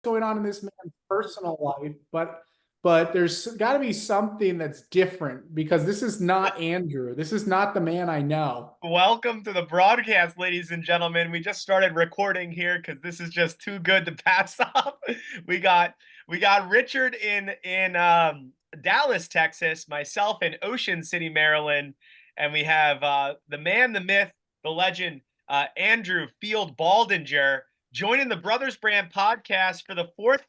going on in this man's personal life, but there's got to be something that's different because this is not Andrew. This is not the man I know. Welcome to the broadcast, ladies and gentlemen. We just started recording here because this is just too good to pass off. We got we got Richard in Dallas, Texas, myself in Ocean City, Maryland, and we have the man, the myth, the legend, Andrew Field Baldinger joining the Brothers Brand podcast for the fourth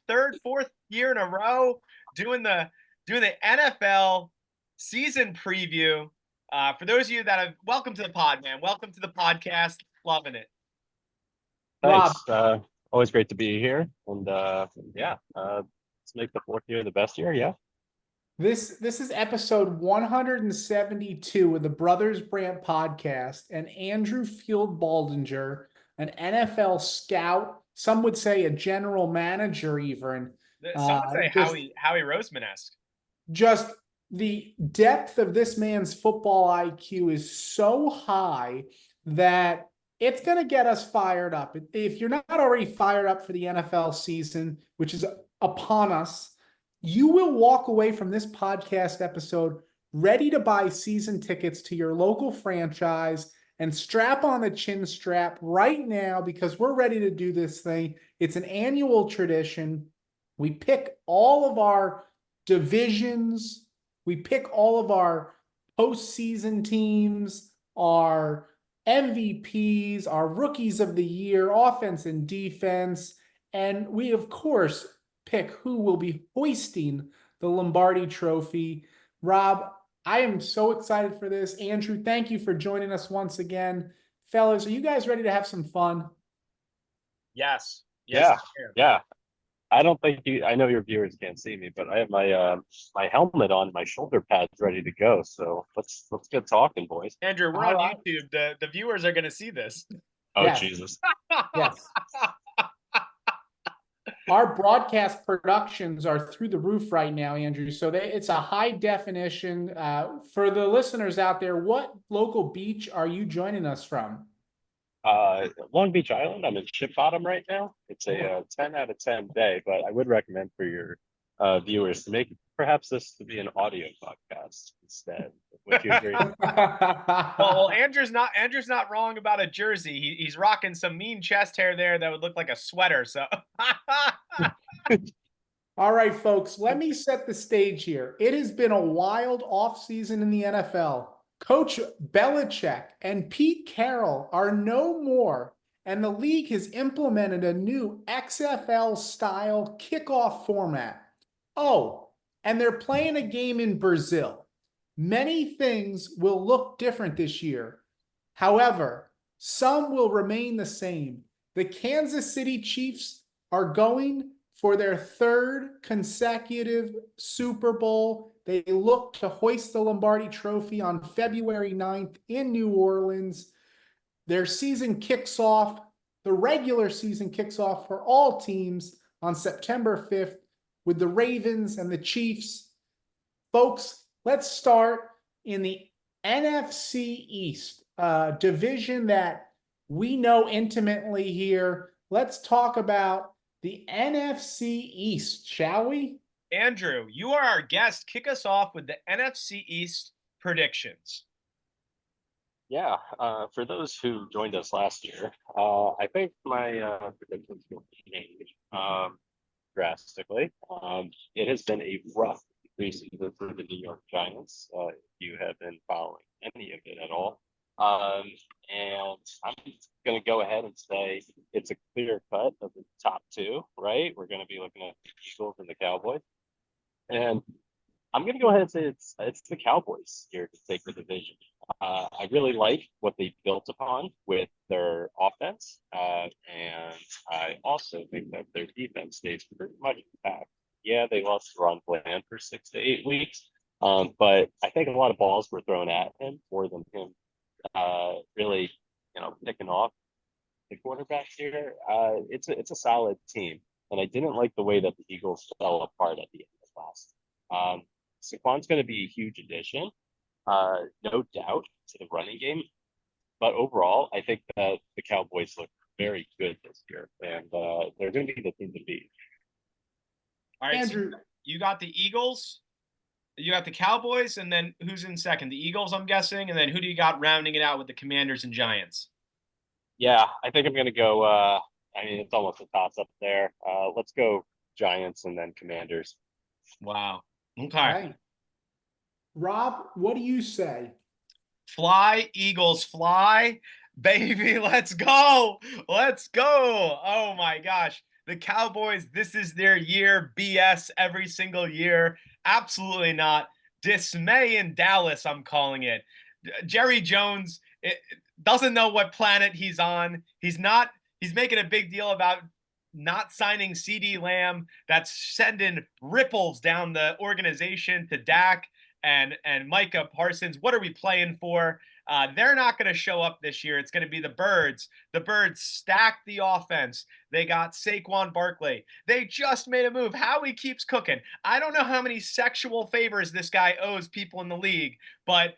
year in a row, doing the NFL season preview. For those of you that have, welcome to the pod, man. Welcome to the podcast. Loving it. Rob, Thanks. Always great to be here. And let's make the fourth year the best year. Yeah. this is episode 172 of the Brothers Brand podcast, and Andrew Field Baldinger, an NFL scout, some would say a general manager, even. Some would say Just Howie Roseman-esque. just the depth of this man's football IQ is so high that it's going to get us fired up. If you're not already fired up for the NFL season, which is upon us, you will walk away from this podcast episode ready to buy season tickets to your local franchise and strap on the chin strap right now because we're ready to do this thing. It's an annual tradition. We pick all of our divisions. We pick all of our postseason teams, our MVPs, our rookies of the year, offense and defense. And we, of course, pick who will be hoisting the Lombardi Trophy. Rob, I am so excited for this. Andrew, thank you for joining us once again. Fellas, are you guys ready to have some fun? Yes. Yeah. Yeah. I don't think I know your viewers can't see me, but I have my helmet on, my shoulder pads ready to go. So let's get talking, boys. Andrew, we're on YouTube. The viewers are going to see this. Oh, Yes. Jesus. Yes. Our broadcast productions are through the roof right now, Andrew. So it's a high definition. For the listeners out there, what local beach are you joining us from? Long Beach Island. I'm in Ship Bottom right now. It's a 10 out of 10 day, but I would recommend for your viewers to make perhaps this to be an audio podcast instead. Would you agree? Well, Andrew's not wrong about a jersey. He's rocking some mean chest hair there that would look like a sweater. So, all right, folks, let me set the stage here. It has been a wild offseason in the NFL. Coach Belichick and Pete Carroll are no more, and the league has implemented a new XFL-style kickoff format. Oh, and they're playing a game in Brazil. Many things will look different this year. However, some will remain the same. The Kansas City Chiefs are going for their third consecutive Super Bowl. They look to hoist the Lombardi Trophy on February 9th in New Orleans. Their season kicks off, the regular season kicks off for all teams on September 5th with the Ravens and the Chiefs. Folks, let's start in the NFC East, division that we know intimately here. Let's talk about the NFC East, shall we? Andrew, you are our guest. Kick us off with the NFC East predictions. Yeah, for those who joined us last year, I think my predictions will change drastically. It has been a rough preseason for the New York Giants, if you have been following any of it at all. And I'm going to go ahead and say it's a clear cut of the top two, right? We're going to be looking at the Eagles and the Cowboys. And I'm going to go ahead and say it's the Cowboys here to take the division. I really like what they built upon with their offense, and I also think that their defense stays pretty much intact. Yeah, they lost Ron Bland for 6 to 8 weeks, but I think a lot of balls were thrown at him more than him really, picking off the quarterbacks here. It's a solid team, and I didn't like the way that the Eagles fell apart at the end of last. Saquon's going to be a huge addition, no doubt, to the running game. But overall, I think that the Cowboys look very good this year, and they're going to be the team to beat. All right, so Andrew, you got the Eagles, you got the Cowboys, and then who's in second? The Eagles, I'm guessing, and then who do you got rounding it out with the Commanders and Giants? Yeah, I think I'm gonna go. I mean, it's almost a toss up there. Let's go Giants and then Commanders. Wow. Okay. okay. Rob, what do you say? Fly, Eagles, fly. Baby, let's go. Let's go. Oh my gosh. The Cowboys, this is their year. BS every single year. Absolutely not. Dismay in Dallas, I'm calling it. Jerry Jones doesn't know what planet he's on. He's making a big deal about not signing CD Lamb. That's sending ripples down the organization to Dak and Micah Parsons. What are we playing for? They're not going to show up this year. It's going to be the Birds. The Birds stacked the offense. They got Saquon Barkley. They just made a move. Howie keeps cooking. I don't know how many sexual favors this guy owes people in the league, but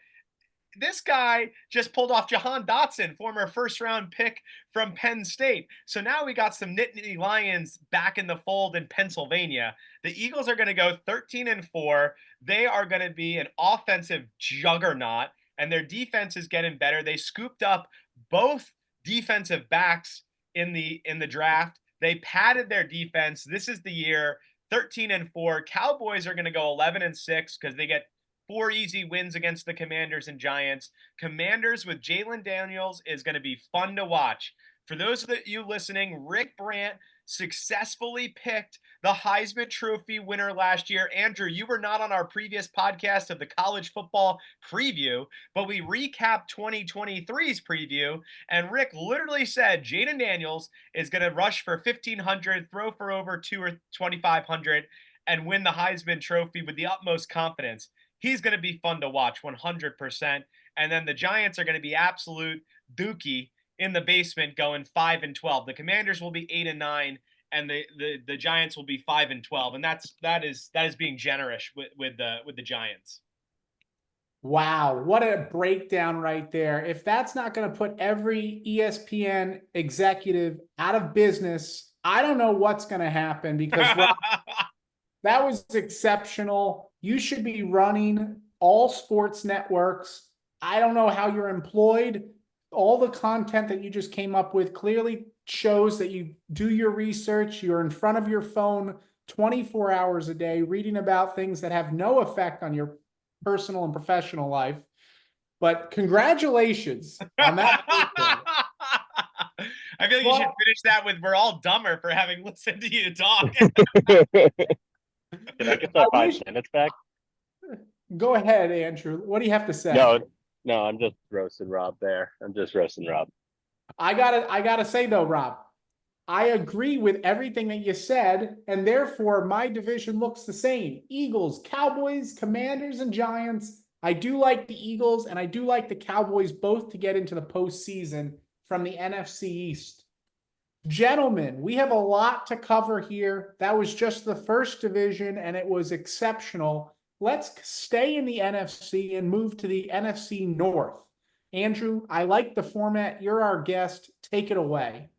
this guy just pulled off Jahan Dotson, former first-round pick from Penn State. So now we got some Nittany Lions back in the fold in Pennsylvania. The Eagles are going to go 13-4. They are going to be an offensive juggernaut, and their defense is getting better. They scooped up both defensive backs in the draft. They padded their defense. This is the year. 13-4. Cowboys are going to go 11-6 because they get 4 easy wins against the Commanders and Giants. Commanders with Jalen Daniels is going to be fun to watch. For those of you listening, Rick Brandt successfully picked the Heisman Trophy winner last year. Andrew, you were not on our previous podcast of the college football preview, but we recapped 2023's preview, and Rick literally said Jalen Daniels is going to rush for 1,500, throw for over 2 or 2,500, and win the Heisman Trophy with the utmost confidence. He's going to be fun to watch 100%. And then the Giants are going to be absolute dookie in the basement going 5-12. The Commanders will be 8-9 and the Giants will be 5-12. And that is being generous with the Giants. Wow, what a breakdown right there. If that's not going to put every ESPN executive out of business, I don't know what's going to happen because Rob, that was exceptional. You should be running all sports networks. I don't know how you're employed. All the content that you just came up with clearly shows that you do your research. You're in front of your phone 24 hours a day, reading about things that have no effect on your personal and professional life. But congratulations on that. I feel like you should finish that with "We're all dumber for having listened to you talk." Can I get that 5 minutes back? Go ahead, Andrew. What do you have to say? No, I'm just roasting Rob there. I'm just roasting Rob. I gotta say though, Rob, I agree with everything that you said, and therefore my division looks the same. Eagles, Cowboys, Commanders, and Giants. I do like the Eagles, and I do like the Cowboys both to get into the postseason from the NFC East. Gentlemen, we have a lot to cover here. That was just the first division, and it was exceptional. Let's stay in the NFC and move to the NFC North. Andrew, I like the format. You're our guest. Take it away.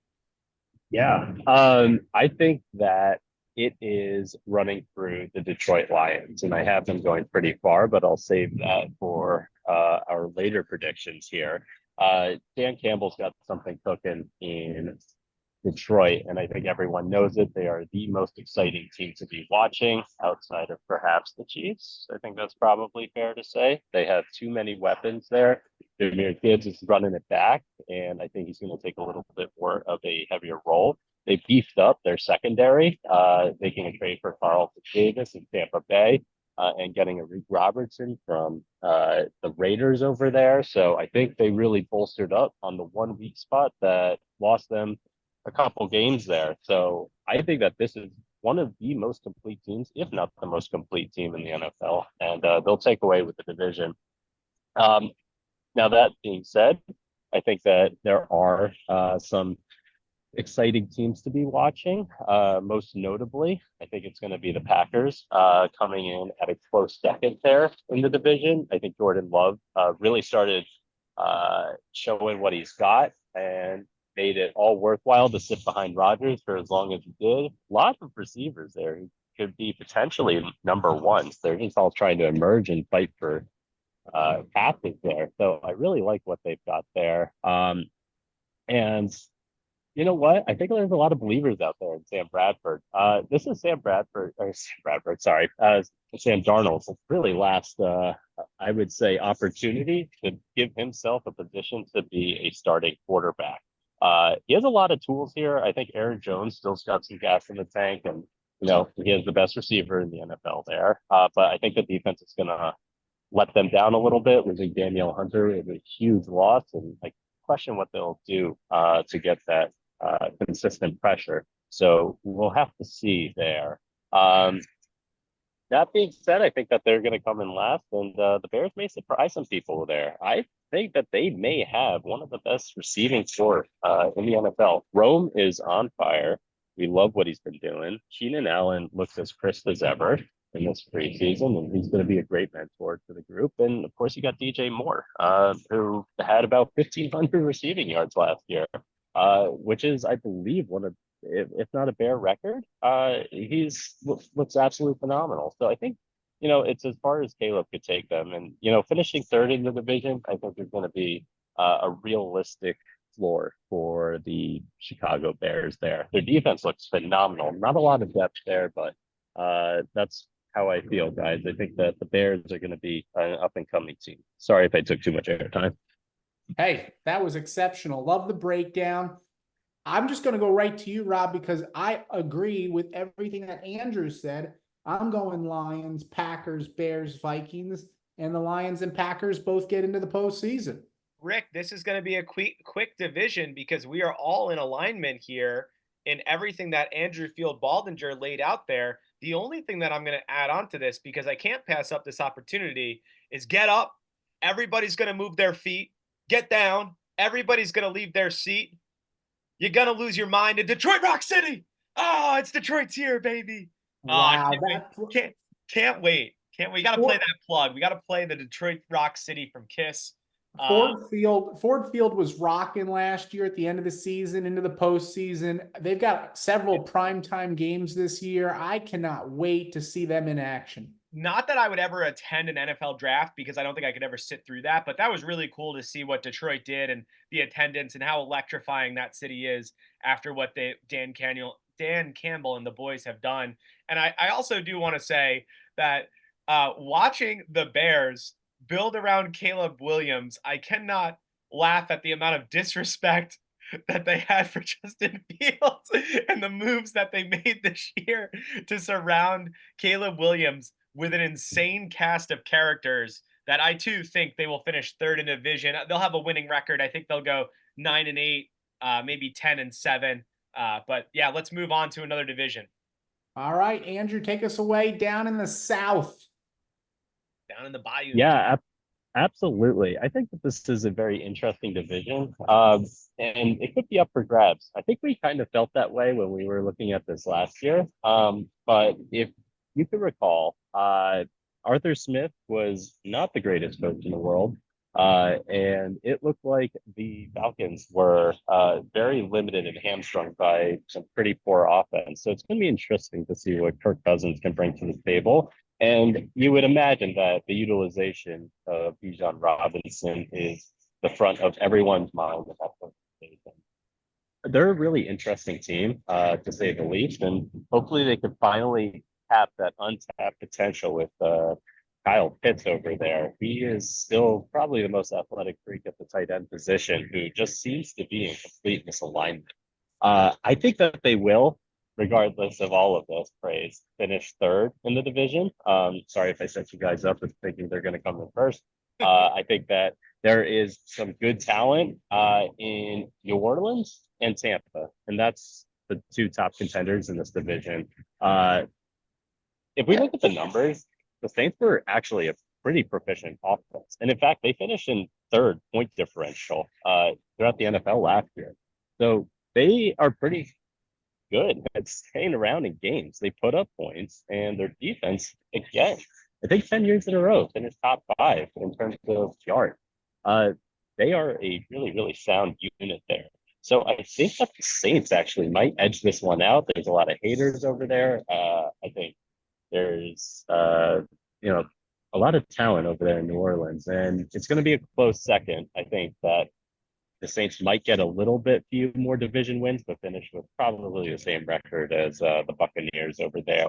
Yeah, I think that it is running through the Detroit Lions, and I have them going pretty far, but I'll save that for our later predictions here. Dan Campbell's got something cooking in Detroit, and I think everyone knows it. They are the most exciting team to be watching outside of perhaps the Chiefs. I think that's probably fair to say. They have too many weapons there. Jameer Gibbs is running it back, and I think he's going to take a little bit more of a heavier role. They beefed up their secondary, making a trade for Carlton Davis in Tampa Bay, and getting a Reed Robertson from the Raiders over there. So I think they really bolstered up on the one weak spot that lost them a couple games there. So I think that this is one of the most complete teams, if not the most complete team in the NFL, and they'll take away with the division. Now, that being said, I think that there are some exciting teams to be watching. Most notably, I think it's going to be the Packers coming in at a close second there in the division. I think Jordan Love really started showing what he's got, and made it all worthwhile to sit behind Rodgers for as long as he did. Lots of receivers there who could be potentially number ones. They're just all trying to emerge and fight for passes there. So I really like what they've got there. And you know what? I think there's a lot of believers out there in Sam Bradford. This is Sam Bradford, sorry, Sam Darnold's really last, I would say, opportunity to give himself a position to be a starting quarterback. He has a lot of tools here. I think Aaron Jones still's got some gas in the tank, and he has the best receiver in the NFL there. But I think the defense is going to let them down a little bit. Losing Danielle Hunter is a huge loss, and I question what they'll do to get that consistent pressure. So we'll have to see there. That being said, I think that they're going to come in last, and the Bears may surprise some people there. I think that they may have one of the best receiving corps in the NFL. Rome is on fire. We love what he's been doing. Keenan Allen looks as crisp as ever in this preseason, and he's going to be a great mentor to the group. And of course, you got DJ Moore, who had about 1,500 receiving yards last year, which is, I believe, one of, if not a Bear record. He's looks absolutely phenomenal. So I think, it's as far as Caleb could take them. And, finishing third in the division, I think is going to be a realistic floor for the Chicago Bears there. Their defense looks phenomenal. Not a lot of depth there, but that's how I feel, guys. I think that the Bears are going to be an up-and-coming team. Sorry if I took too much airtime. Hey, that was exceptional. Love the breakdown. I'm just going to go right to you, Rob, because I agree with everything that Andrew said. I'm going Lions, Packers, Bears, Vikings, and the Lions and Packers both get into the postseason. Rick, this is going to be a quick division because we are all in alignment here in everything that Andrew Field Baldinger laid out there. The only thing that I'm going to add on to this, because I can't pass up this opportunity, is get up. Everybody's going to move their feet. Get down. Everybody's going to leave their seat. You're going to lose your mind in Detroit Rock City. Oh, it's Detroit's here, baby. Wow. Can't wait. We got to play that plug. We got to play the Detroit Rock City from Kiss. Ford Field was rocking last year at the end of the season into the postseason. They've got several primetime games this year. I cannot wait to see them in action. Not that I would ever attend an NFL draft because I don't think I could ever sit through that, but that was really cool to see what Detroit did and the attendance and how electrifying that city is after what Dan Campbell and the boys have done. And I also do want to say that watching the Bears build around Caleb Williams, I cannot laugh at the amount of disrespect that they had for Justin Fields and the moves that they made this year to surround Caleb Williams with an insane cast of characters that I too think they will finish third in division. They'll have a winning record. I think they'll go 9-8, maybe 10-7. But yeah, let's move on to another division. All right, Andrew, take us away down in the South. Down in the Bayou. Yeah, absolutely. I think that this is a very interesting division, and it could be up for grabs. I think we kind of felt that way when we were looking at this last year. But if you could recall, Arthur Smith was not the greatest coach in the world, and it looked like the Falcons were very limited and hamstrung by some pretty poor offense. So it's going to be interesting to see what Kirk Cousins can bring to the table. And you would imagine that the utilization of Bijan Robinson is the front of everyone's mind at that point. They're a really interesting team, to say the least, and hopefully they can finally tap that untapped potential with Kyle Pitts over there. He is still probably the most athletic freak at the tight end position, who just seems to be in complete misalignment. I think that they will, regardless of all of this praise, finish third in the division. Sorry if I set you guys up with thinking they're going to come in first. I think that there is some good talent in New Orleans and Tampa, and that's the two top contenders in this division. If we look at the numbers, the Saints were actually a pretty proficient offense. And in fact, they finished in third point differential throughout the NFL last year. So they are pretty good at staying around in games. They put up points, and their defense, again, I think 10 years in a row, finished top 5 in terms of yards. They are a really, really sound unit there. So I think that the Saints actually might edge this one out. There's a lot of haters over there. I think there's you know a lot of talent over there in New Orleans, and it's going to be a close second. I think that the Saints might get a little bit few more division wins, but finish with probably the same record as the Buccaneers over there.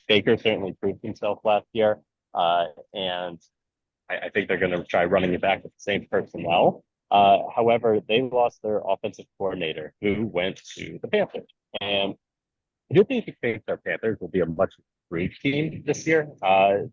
Baker certainly proved himself last year, and I think they're going to try running it back with the same personnel. However, they lost their offensive coordinator, who went to the Panthers, and I do think our Panthers will be a much improved team this year,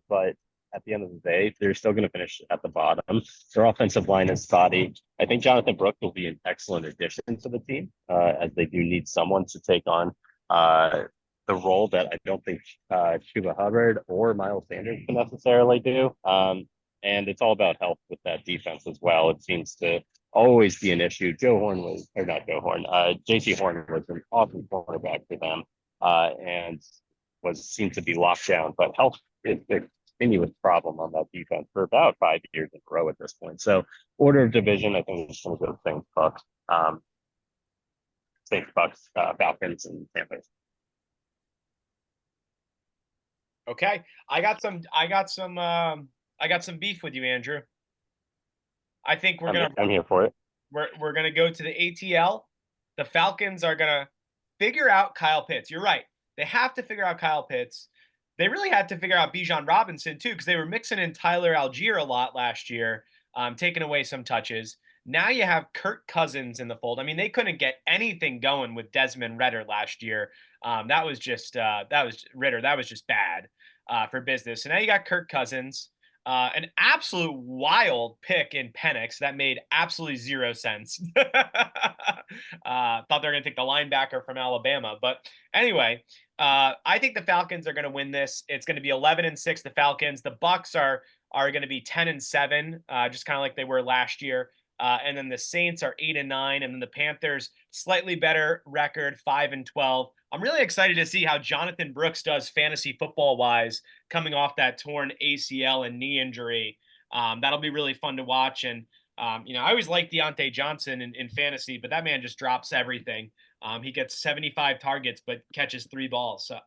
but at the end of the day, they're still going to finish at the bottom. Their offensive line is spotty. I think Jonathan Brooks will be an excellent addition to the team, as they do need someone to take on the role that I don't think Chuba Hubbard or Miles Sanders can necessarily do. And it's all about health with that defense as well. It seems to always be an issue. Joe Horn was, or not Joe Horn, JC Horn was an awesome quarterback for them, and seemed to be locked down. But health is a continuous problem on that defense for about 5 years in a row at this point. So order of division, I think it's going to go Saints, Bucks, Falcons, and Panthers. Okay, I got some beef with you, Andrew. I think I'm here for it. We're gonna go to the ATL. The Falcons are gonna figure out Kyle Pitts. You're right. They have to figure out Kyle Pitts. They really had to figure out Bijan Robinson too, because they were mixing in Tyler Algier a lot last year, taking away some touches. Now you have Kirk Cousins in the fold. I mean, they couldn't get anything going with Desmond Ridder last year. That was just bad for business. So now you got Kirk Cousins. An absolute wild pick in Penix that made absolutely zero sense. Thought they were going to take the linebacker from Alabama. But anyway, I think the Falcons are going to win this. It's going to be 11-6, the Falcons. The Bucks are going to be 10-7, just kind of like they were last year. And then the Saints are 8-9, and then the Panthers slightly better record, 5-12. I'm really excited to see how Jonathan Brooks does fantasy football wise, coming off that torn ACL and knee injury. That'll be really fun to watch. And I always liked Deontay Johnson in fantasy, but that man just drops everything. He gets 75 targets, but catches 3 balls. So.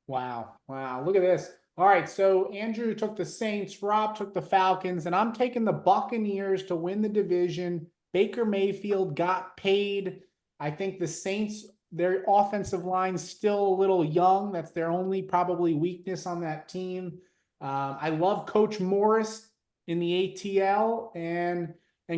Wow. Look at this. All right, so Andrew took the Saints, Rob took the Falcons, and I'm taking the Buccaneers to win the division. Baker Mayfield got paid. I think the Saints, their offensive line's still a little young. That's their only probably weakness on that team. I love Coach Morris in the ATL and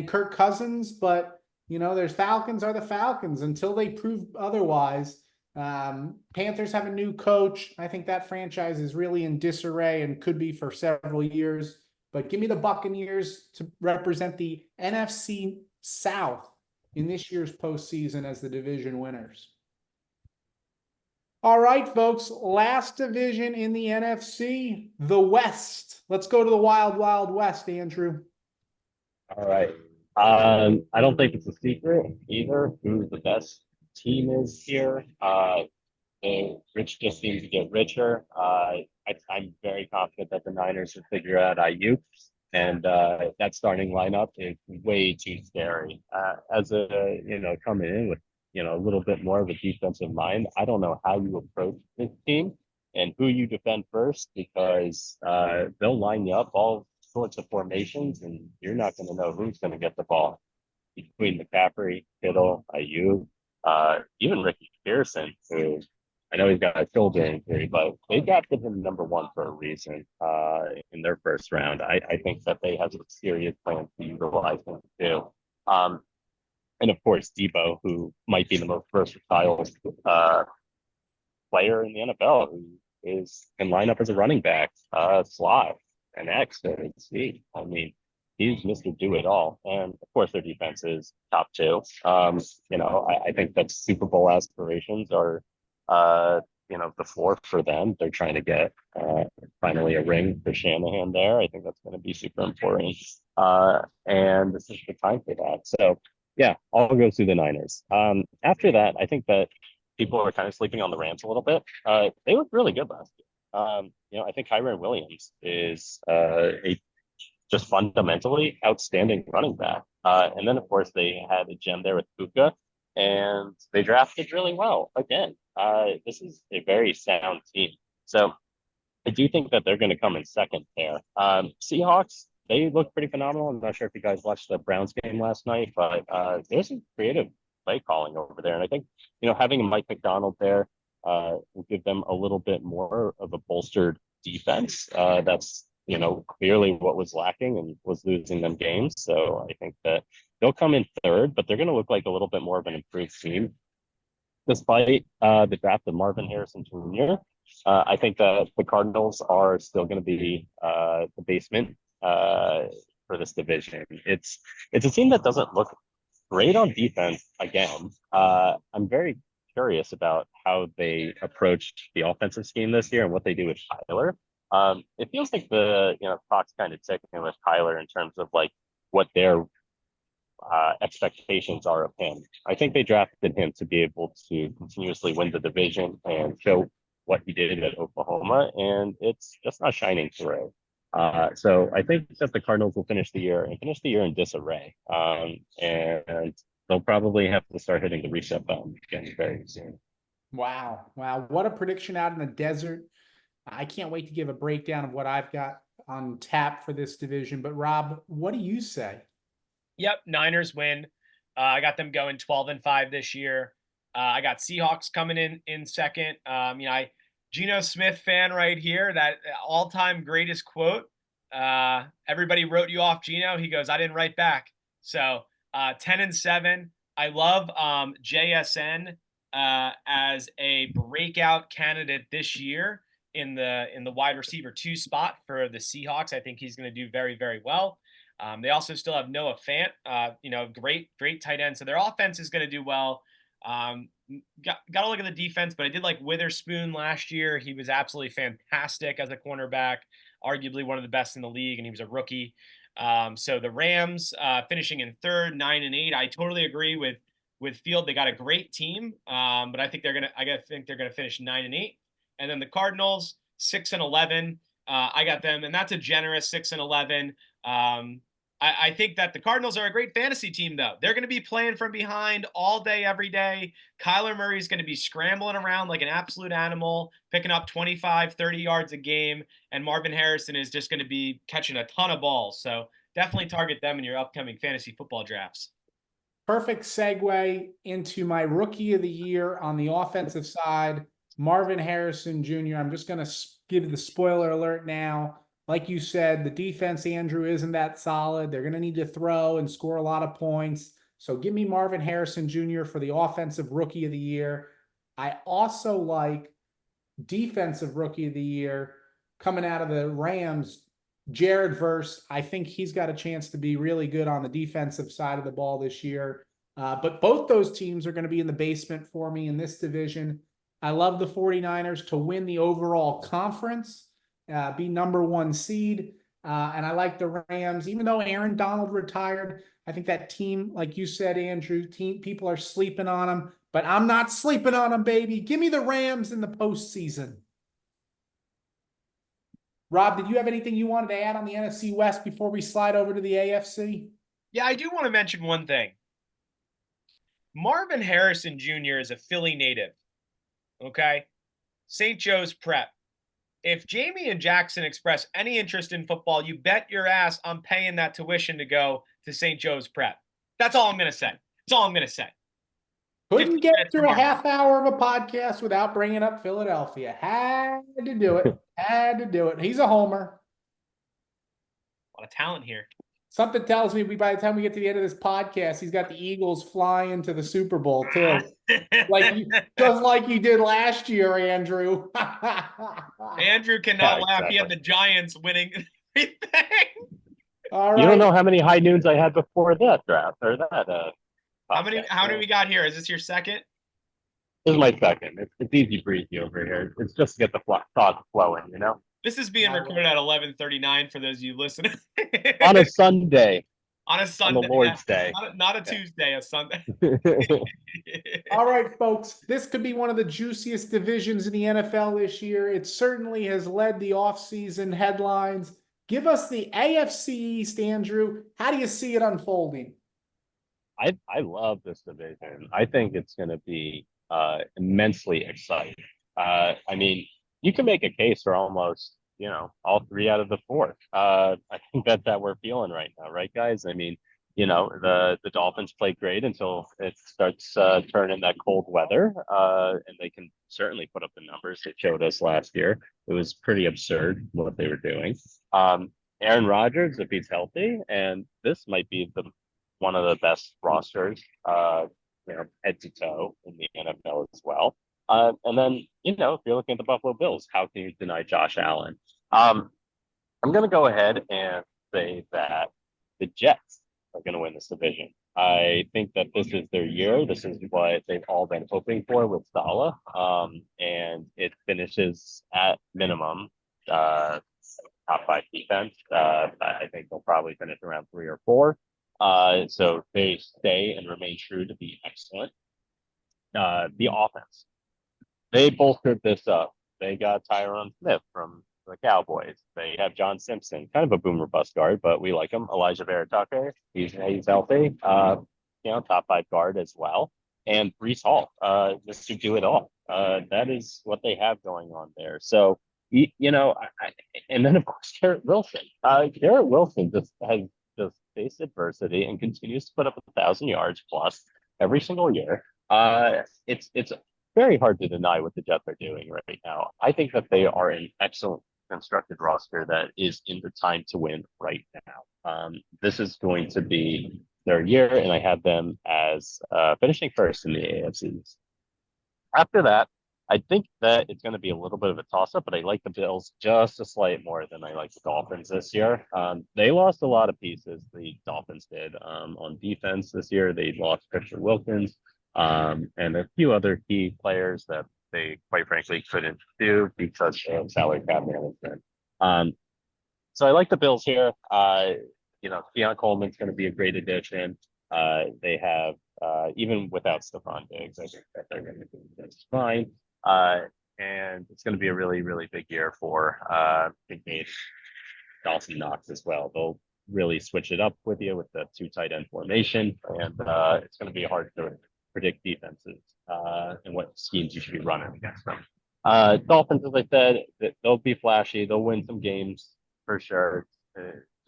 Kirk Cousins, but there's Falcons are the Falcons until they prove otherwise. Panthers have a new coach. I think that franchise is really in disarray and could be for several years. But give me the Buccaneers to represent the NFC South in this year's postseason as the division winners. All right, folks, last division in the NFC, the West. Let's go to the Wild, Wild West, Andrew. All right. I don't think it's a secret either who the best team is here. The rich just seem to get richer. I'm very confident that the Niners will figure out IU, and that starting lineup is way too scary. Coming in with a little bit more of a defensive mind, I don't know how you approach this team and who you defend first, because they'll line you up all sorts of formations, and you're not going to know who's going to get the ball between McCaffrey, Kittle, IU, even Ricky Pearson, who I know he's got a shoulder injury, but they drafted him number 1 for a reason in their first round. I think that they have some serious plans to utilize him too. And of course, Debo, who might be the most versatile player in the NFL, who can line up as a running back, slot, an X, and C. I mean, he's Mr. Do It All. And of course, their defense is top 2. I think that Super Bowl aspirations are the floor for them. They're trying to get finally a ring for Shanahan there. I think that's going to be super important. And this is the time for that. So, yeah, I'll go through the Niners. After that, I think that people are kind of sleeping on the Rams a little bit. They looked really good last year. I think Kyren Williams is a just fundamentally outstanding running back. And then, of course, they had a gem there with Puka, and they drafted really well. Again, this is a very sound team. So I do think that they're going to come in second there. Seahawks, they look pretty phenomenal. I'm not sure if you guys watched the Browns game last night, but there's some creative play calling over there. And I think, having Mike McDonald there will give them a little bit more of a bolstered defense. That's, clearly what was lacking and was losing them games. So I think that they'll come in third, but they're going to look like a little bit more of an improved team. Despite the draft of Marvin Harrison Jr., I think that the Cardinals are still going to be the basement for this division. It's a team that doesn't look great on defense again. I'm very curious about how they approached the offensive scheme this year and what they do with Tyler. It feels like the clock's kind of ticking with Tyler in terms of like what their expectations are of him. I think they drafted him to be able to continuously win the division and show what he did at Oklahoma, and it's just not shining through. So I think that the Cardinals will finish the year in disarray, and they'll probably have to start hitting the reset button again very soon. Wow. What a prediction out in the desert. I can't wait to give a breakdown of what I've got on tap for this division. But Rob, what do you say? Yep, Niners win. I got them going 12-5 this year. I got Seahawks coming in second. Geno Smith fan right here, that all-time greatest quote. Everybody wrote you off, Geno. He goes, I didn't write back. So 10-7. I love JSN as a breakout candidate this year in the wide receiver 2 spot for the Seahawks. I think he's going to do very, very well. They also still have Noah Fant, great tight end. So their offense is going to do well. Got to look at the defense, but I did like Witherspoon last year. He was absolutely fantastic as a cornerback, arguably one of the best in the league, and he was a rookie. So the Rams finishing in third, 9-8. I totally agree with Field. They got a great team, but I think they're gonna finish 9-8. And then the Cardinals 6-11. I got them, and that's a generous 6-11. I think that the Cardinals are a great fantasy team, though. They're going to be playing from behind all day, every day. Kyler Murray is going to be scrambling around like an absolute animal, picking up 25, 30 yards a game. And Marvin Harrison is just going to be catching a ton of balls. So definitely target them in your upcoming fantasy football drafts. Perfect segue into my rookie of the year on the offensive side, Marvin Harrison Jr. I'm just going to give the spoiler alert now. Like you said, the defense, Andrew, isn't that solid. They're going to need to throw and score a lot of points. So give me Marvin Harrison Jr. for the offensive rookie of the year. I also like defensive rookie of the year coming out of the Rams, Jared Verse. I think he's got a chance to be really good on the defensive side of the ball this year. But both those teams are going to be in the basement for me in this division. I love the 49ers to win the overall conference. Be number 1 seed. And I like the Rams, even though Aaron Donald retired. I think that team, like you said, Andrew, people are sleeping on them, but I'm not sleeping on them, baby. Give me the Rams in the postseason. Rob, did you have anything you wanted to add on the NFC West before we slide over to the AFC? Yeah, I do want to mention one thing. Marvin Harrison Jr. is a Philly native. Okay? St. Joe's Prep. If Jamie and Jackson express any interest in football, you bet your ass I'm paying that tuition to go to St. Joe's Prep. That's all I'm going to say. That's all I'm going to say. Couldn't get through a half hour of a podcast without bringing up Philadelphia. Had to do it. Had to do it. He's a homer. A lot of talent here. Something tells me by the time we get to the end of this podcast, he's got the Eagles flying to the Super Bowl too. Just like you did last year, Andrew. Andrew cannot laugh. He had the Giants winning everything. All right. You don't know how many high noons I had before that draft or that. How many we got here? Is this your second? This is my second. It's easy breezy over here. It's just to get the thoughts flowing, This is being recorded at 11:39 for those of you listening. On a Sunday. On a Sunday. On the Lord's Day. Not a Tuesday, a Sunday. All right, folks. This could be one of the juiciest divisions in the NFL this year. It certainly has led the offseason headlines. Give us the AFC East, Andrew. How do you see it unfolding? I love this division. I think it's going to be immensely exciting. I mean, you can make a case for almost, all three out of the four. I think that we're feeling right now, right, guys? I mean, the Dolphins play great until it starts turning that cold weather, and they can certainly put up the numbers they showed us last year. It was pretty absurd what they were doing. Aaron Rodgers, if he's healthy, and this might be the one of the best rosters, head to toe in the NFL as well. And then, if you're looking at the Buffalo Bills, how can you deny Josh Allen? I'm going to go ahead and say that the Jets are going to win this division. I think that this is their year. This is what they've all been hoping for with Salah. And it finishes at minimum top five defense. I think they'll probably finish around 3 or 4. So they stay and remain true to be excellent. The offense, they bolstered this up. They got Tyron Smith from the Cowboys. They have John Simpson, kind of a boomer bust guard, but we like him. Elijah Vera Tucker, he's healthy. Top 5 guard as well. And Brees Hall, just to do it all. That is what they have going on there. So, and then of course Garrett Wilson. Garrett Wilson just has just faced adversity and continues to put up 1,000 yards plus every single year. It's very hard to deny what the Jets are doing right now. I think that they are an excellent constructed roster that is in the time to win right now. This is going to be their year, and I have them as finishing first in the AFC. After that, I think that it's going to be a little bit of a toss-up, but I like the Bills just a slight more than I like the Dolphins this year. They lost a lot of pieces, the Dolphins did, on defense this year. They lost Christian Wilkins and a few other key players that they, quite frankly, couldn't do because of salary cap management. So I like the Bills here. Deion Coleman's going to be a great addition. They have, even without Stephon Diggs, I think that they're going to do just fine. And it's going to be a really, really big year for Big Nate, Dawson Knox as well. They'll really switch it up with you with the 2 tight end formation, and it's going to be hard to predict defenses and what schemes you should be running against them. Dolphins, as I said, they'll be flashy. They'll win some games for sure,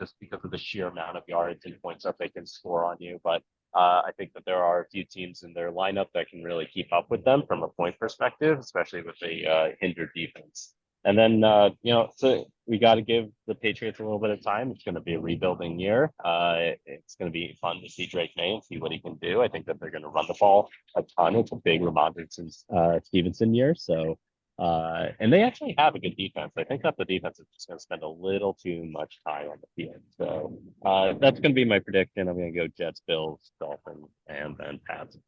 just because of the sheer amount of yards and points that they can score on you. But I think that there are a few teams in their lineup that can really keep up with them from a point perspective, especially with a hindered defense. And then, so we got to give the Patriots a little bit of time. It's going to be a rebuilding year. It's going to be fun to see Drake May and see what he can do. I think that they're going to run the ball a ton. It's a big Ramondre Stevenson year. So, and they actually have a good defense. I think that the defense is just going to spend a little too much time on the field. So that's going to be my prediction. I'm going to go Jets, Bills, Dolphins, and then Pats.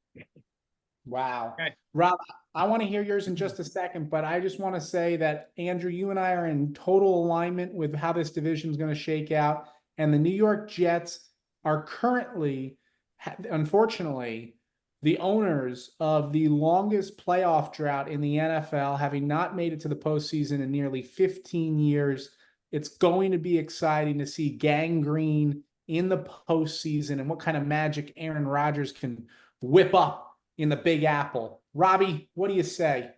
Wow. Okay. Rob, I want to hear yours in just a second, but I just want to say that, Andrew, you and I are in total alignment with how this division is going to shake out. And the New York Jets are currently, unfortunately, the owners of the longest playoff drought in the NFL, having not made it to the postseason in nearly 15 years. It's going to be exciting to see gangrene in the postseason and what kind of magic Aaron Rodgers can whip up in the Big Apple. Robbie, what do you say?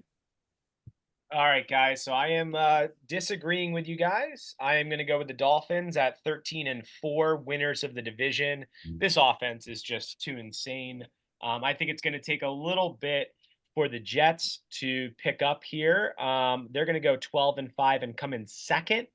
All right, guys. So I am disagreeing with you guys. I am going to go with the Dolphins at 13-4, winners of the division. This offense is just too insane. I think it's going to take a little bit for the Jets to pick up here. They're going to go 12-5 and come in second.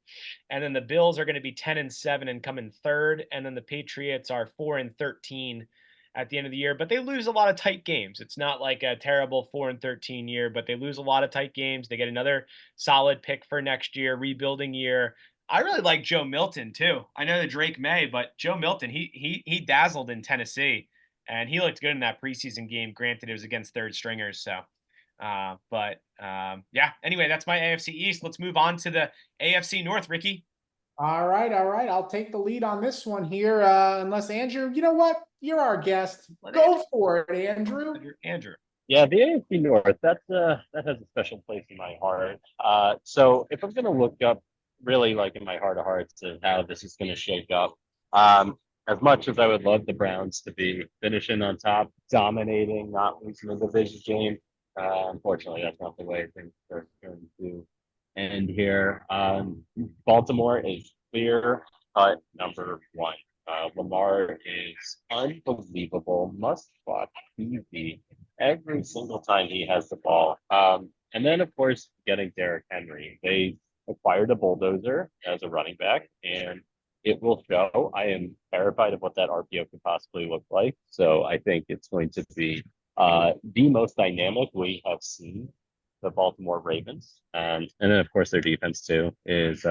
And then the Bills are going to be 10-7 and come in third. And then the Patriots are 4-13 at the end of the year, but they lose a lot of tight games. It's not like a terrible 4-13 year, but they lose a lot of tight games. They get another solid pick for next year, rebuilding year. I really like Joe Milton too. I know that Drake May, but Joe Milton, he dazzled in Tennessee, and he looked good in that preseason game. Granted, it was against third stringers, so. Yeah. Anyway, that's my AFC East. Let's move on to the AFC North, Ricky. All right. I'll take the lead on this one here. Unless Andrew, you know what? You're our guest. Go for it, Andrew. Andrew. Yeah, the AFC North, that has a special place in my heart. So if I'm going to look up really like in my heart of hearts of how this is going to shake up. Um, as much as I would love the Browns to be finishing on top, dominating, not losing the division game, unfortunately, that's not the way things are going to end here. Baltimore is clear cut number one. Lamar is unbelievable, must watch TV every single time he has the ball. And then, of course, getting Derrick Henry. They acquired a bulldozer as a running back, and it will show. I am terrified of what that RPO could possibly look like. So I think it's going to be the most dynamic we have seen the Baltimore Ravens. And then, of course, their defense, too, is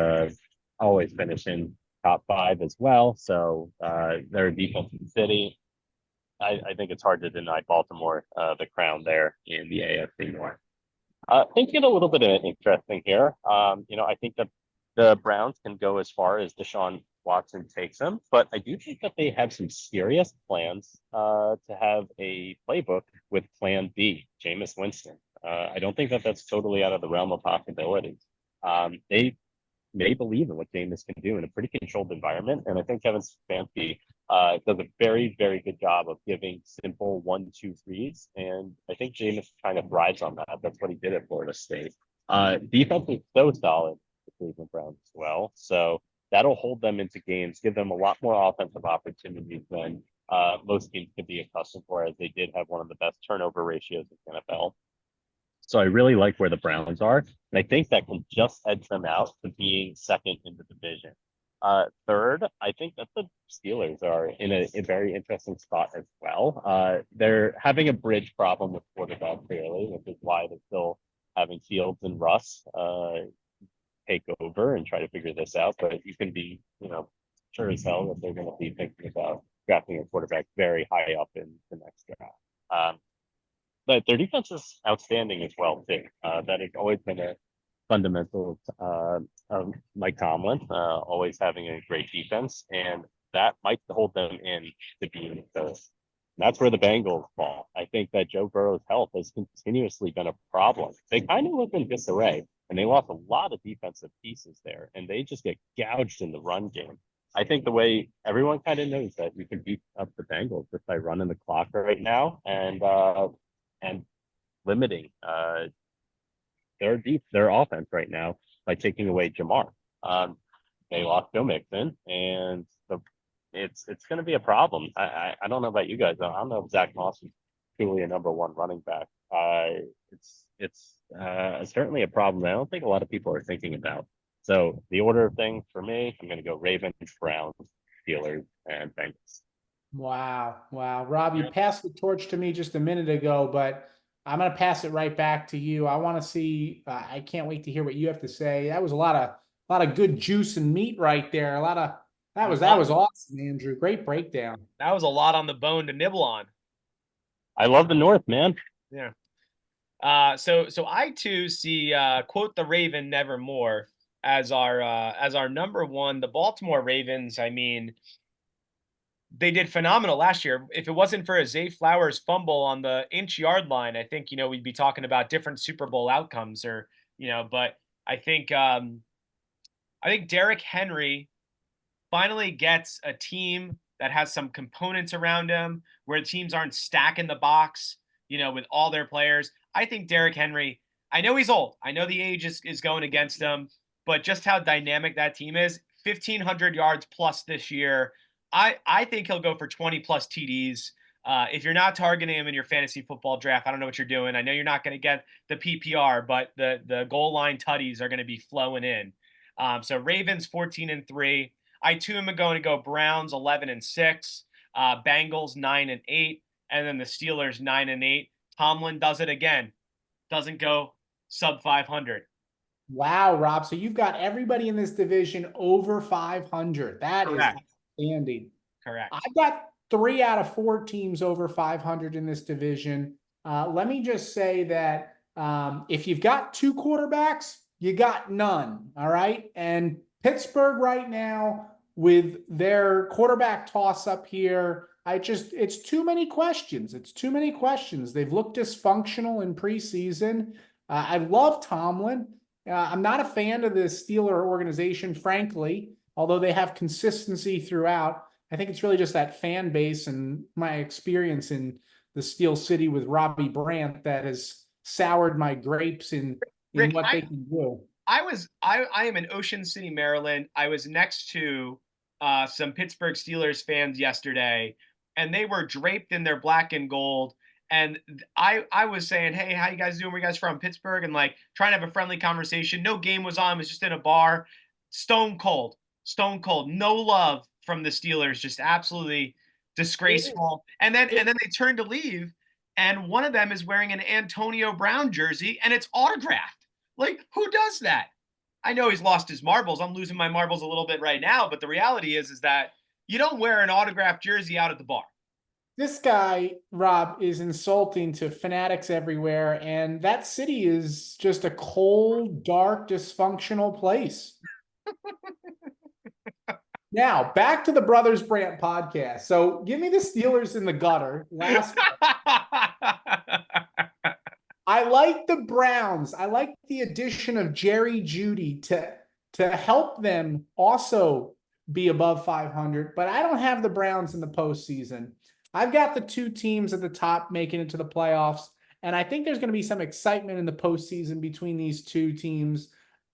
always finishing top five as well. So their defense in the city. I think it's hard to deny Baltimore the crown there in the AFC North. Things get a little bit interesting here. I think that the Browns can go as far as Deshaun Watson takes them, but I do think that they have some serious plans to have a playbook with Plan B, Jameis Winston. I don't think that that's totally out of the realm of possibilities. They may believe in what Jameis can do in a pretty controlled environment, and I think Kevin Stefanski does a very, very good job of giving simple 1-2-3s. And I think Jameis kind of thrives on that. That's what he did at Florida State. Defense is so solid, the Cleveland Browns as well. So that'll hold them into games, give them a lot more offensive opportunities than most teams could be accustomed for, as they did have one of the best turnover ratios in the NFL. So I really like where the Browns are. And I think that can just edge them out to being second in the division. Third, I think that the Steelers are in a very interesting spot as well. They're having a bridge problem with quarterback, clearly, which is why they're still having Fields and Russ take over and try to figure this out. But you can be, sure as hell that they're going to be thinking about drafting a quarterback very high up in the next draft. But their defense is outstanding as well, too. That has always been a fundamental of Mike Tomlin, always having a great defense, and that might hold them in to being the. That's where the Bengals fall. I think that Joe Burrow's health has continuously been a problem. They kind of look in disarray, and they lost a lot of defensive pieces there, and they just get gouged in the run game. I think the way everyone kind of knows that you can beat up the Bengals just by running the clock right now and limiting their offense right now by taking away Jamar. They lost Joe Mixon, and it's going to be a problem. I don't know about you guys. I don't know if Zach Moss is truly a number one running back. It's certainly a problem that I don't think a lot of people are thinking about. So the order of things for me, I'm going to go Ravens, Browns, Steelers, and Bengals. Wow. Rob, you passed the torch to me just a minute ago, but I'm going to pass it right back to you. I want to see, I can't wait to hear what you have to say. That was a lot of good juice and meat right there. That was awesome, Andrew. Great breakdown. That was a lot on the bone to nibble on. I love the North, man. Yeah. So I too see quote the Raven nevermore as our number one. The Baltimore Ravens, I mean, they did phenomenal last year. If it wasn't for a Zay Flowers fumble on the inch-yard line, I think, we'd be talking about different Super Bowl outcomes but I think Derrick Henry finally gets a team that has some components around him where teams aren't stacking the box, with all their players. I think Derrick Henry, I know he's old. I know the age is going against him, but just how dynamic that team is, 1,500 yards plus this year. I think he'll go for 20 plus TDs. If you're not targeting him in your fantasy football draft, I don't know what you're doing. I know you're not going to get the PPR, but the goal line tutties are going to be flowing in. So Ravens 14-3. I too am going to go Browns 11-6, Bengals 9-8, and then the Steelers 9-8. Tomlin does it again. Doesn't go sub 500. Wow, Rob. So you've got everybody in this division over 500. That Correct. Is outstanding. Correct. I've got 3 out of 4 teams over 500 in this division. Let me just say that if you've got 2 quarterbacks, you got none. All right. And Pittsburgh right now with their quarterback toss up here, it's too many questions. They've looked dysfunctional in preseason. I love Tomlin. I'm not a fan of the Steeler organization, frankly, although they have consistency throughout. I think it's really just that fan base and my experience in the Steel City with Robbie Brandt that has soured my grapes in Rick, what they can do. I am in Ocean City, Maryland. I was next to some Pittsburgh Steelers fans yesterday, and they were draped in their black and gold. And I was saying, hey, how you guys doing? Where you guys from? Pittsburgh? And like trying to have a friendly conversation. No game was on. It was just in a bar. Stone cold. Stone cold. No love from the Steelers. Just absolutely disgraceful. And then they turned to leave, and one of them is wearing an Antonio Brown jersey, and it's autographed. Like, who does that? I know he's lost his marbles. I'm losing my marbles a little bit right now, but the reality is that you don't wear an autographed jersey out at the bar. This guy, Rob, is insulting to fanatics everywhere, and that city is just a cold, dark, dysfunctional place. Now, back to the Brothers Brandt podcast. So give me the Steelers in the gutter. I like the Browns. I like the addition of Jerry Jeudy to help them also be above 500, but I don't have the Browns in the postseason. I've got the two teams at the top making it to the playoffs, and I think there's going to be some excitement in the postseason between these two teams.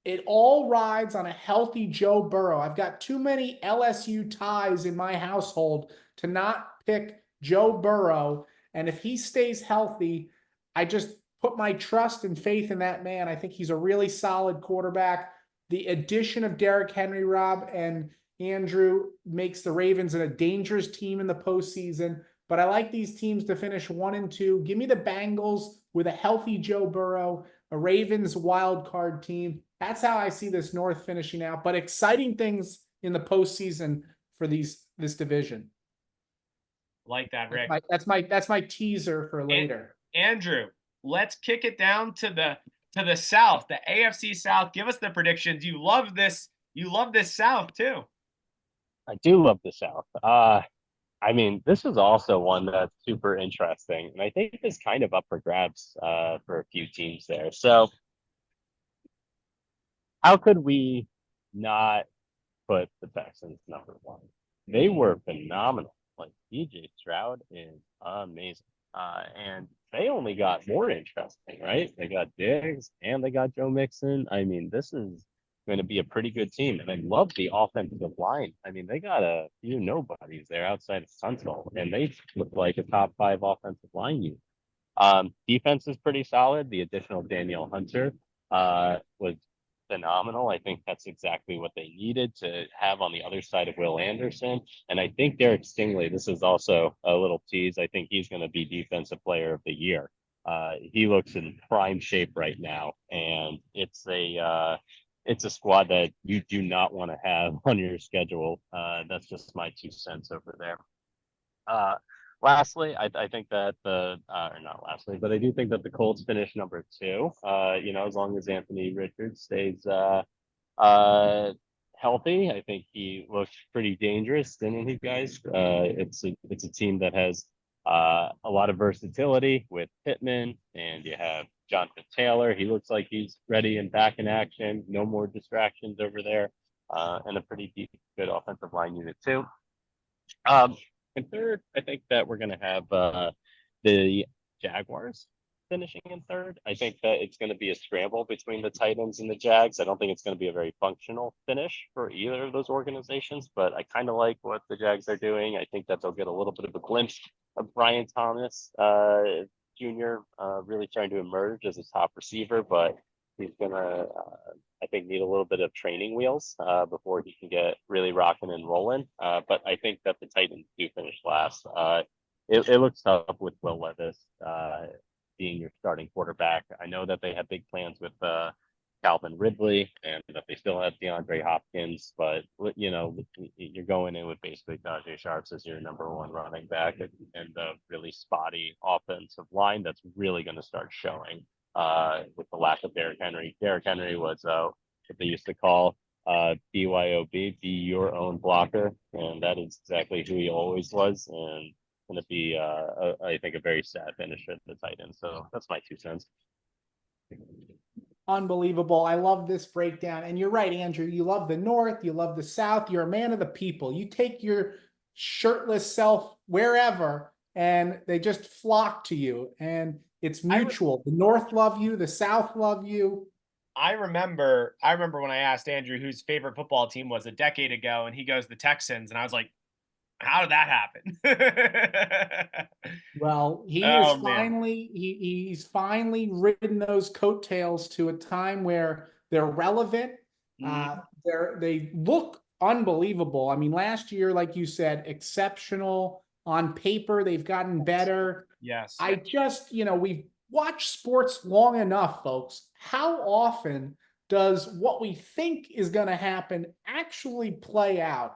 It all rides on a healthy Joe Burrow. I've got too many LSU ties in my household to not pick Joe Burrow, and if he stays healthy, I just put my trust and faith in that man. I think he's a really solid quarterback. The addition of Derrick Henry, Rob, and Andrew makes the Ravens a dangerous team in the postseason. But I like these teams to finish 1-2. Give me the Bengals with a healthy Joe Burrow, a Ravens wild card team. That's how I see this North finishing out. But exciting things in the postseason for this division. Like that, Rick. That's my teaser for later. Andrew, let's kick it down to the South, the AFC South. Give us the predictions. You love this South too. I do love the South. I mean, this is also one that's super interesting, and I think it's kind of up for grabs for a few teams there. So, how could we not put the Texans number one? They were phenomenal. Like DJ Stroud is amazing, and they only got more interesting, right? They got Diggs and they got Joe Mixon. I mean, this is going to be a pretty good team, and I love the offensive line. I mean, they got a few nobodies there outside of Tunsil, and they look like a top 5 offensive line unit. Defense is pretty solid. The additional Daniel Hunter was phenomenal. I think that's exactly what they needed to have on the other side of Will Anderson. And I think Derek Stingley, this is also a little tease. I think he's going to be Defensive Player of the Year. He looks in prime shape right now, and it's a squad that you do not want to have on your schedule. That's just my 2 cents over there. Lastly, I think that or not lastly, but I do think that the Colts finish number 2. As long as Anthony Richards stays healthy, I think he looks pretty dangerous, didn't he, guys? It's a team that has a lot of versatility with Pittman, and you have Jonathan Taylor. He looks like he's ready and back in action. No more distractions over there, and a pretty good offensive line unit too. And third, I think that we're going to have the Jaguars finishing in third. I think that it's going to be a scramble between the Titans and the Jags. I don't think it's going to be a very functional finish for either of those organizations, but I kind of like what the Jags are doing. I think that they'll get a little bit of a glimpse of Brian Thomas Jr. Really trying to emerge as a top receiver, but he's going to, I think, need a little bit of training wheels before he can get really rocking and rolling. But I think that the Titans do finish last. It looks tough with Will Levis being your starting quarterback. I know that they have big plans with Calvin Ridley and that they still have DeAndre Hopkins, but you're going in with basically Najee Sharps as your number 1 running back and the really spotty offensive line that's really going to start showing. With the lack of Derrick Henry. Derrick Henry was what they used to call BYOB, be your own blocker, and that is exactly who he always was, and going to be, I think, a very sad finish at the Titans. So that's my 2 cents. Unbelievable. I love this breakdown. And you're right, Andrew. You love the North, you love the South. You're a man of the people. You take your shirtless self wherever, and they just flock to you. And it's mutual. The North love you, the South love you. I remember when I asked Andrew whose favorite football team was a decade ago, and he goes the Texans, and I was like, how did that happen? Well, Oh man. he's finally ridden those coattails to a time where they're relevant. Mhm. They look unbelievable. I mean, last year, like you said, exceptional on paper. They've gotten better. Yes. I just, we've watched sports long enough, folks. How often does what we think is going to happen actually play out?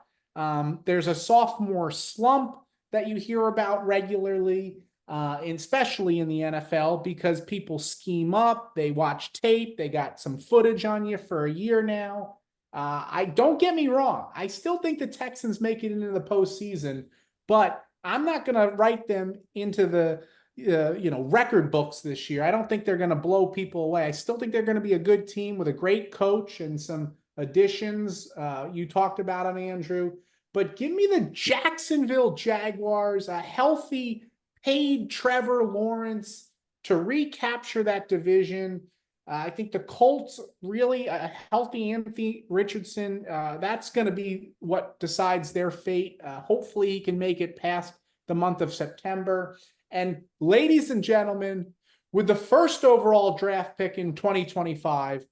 There's a sophomore slump that you hear about regularly, especially in the NFL, because people scheme up, they watch tape, they got some footage on you for a year now. I don't get me wrong. I still think the Texans make it into the postseason, but I'm not going to write them into the record books this year. I don't think they're going to blow people away. I still think they're going to be a good team with a great coach and some additions. You talked about them, Andrew. But give me the Jacksonville Jaguars, a healthy, paid Trevor Lawrence to recapture that division. I think the Colts really a healthy Anthony Richardson. That's going to be what decides their fate. Hopefully, he can make it past the month of September. And ladies and gentlemen, with the first overall draft pick in 2025,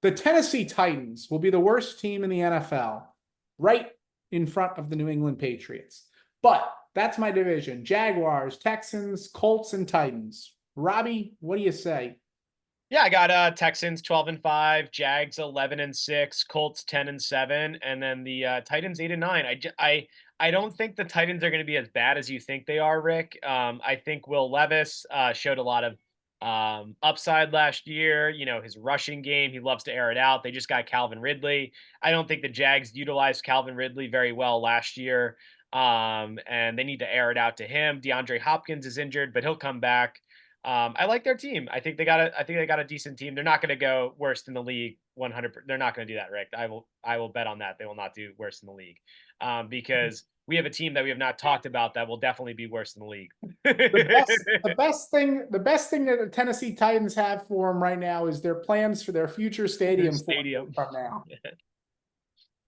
the Tennessee Titans will be the worst team in the NFL, right in front of the New England Patriots. But that's my division. Jaguars, Texans, Colts, and Titans. Robbie, what do you say? Yeah, I got Texans 12-5, Jags 11-6, Colts 10-7, and then the Titans 8-9. I don't think the Titans are going to be as bad as you think they are, Rick. I think Will Levis showed a lot of upside last year. His rushing game, he loves to air it out. They just got Calvin Ridley. I don't think the Jags utilized Calvin Ridley very well last year, and they need to air it out to him. DeAndre Hopkins is injured, but he'll come back. I like their team. I think they got a decent team. They're not going to go worst in the league 100%. They're not going to do that, Rick. I will bet on that. They will not do worse in the league, because we have a team that we have not talked about that will definitely be worse in the league. The best thing that the Tennessee Titans have for them right now is their plans for their future stadium from now.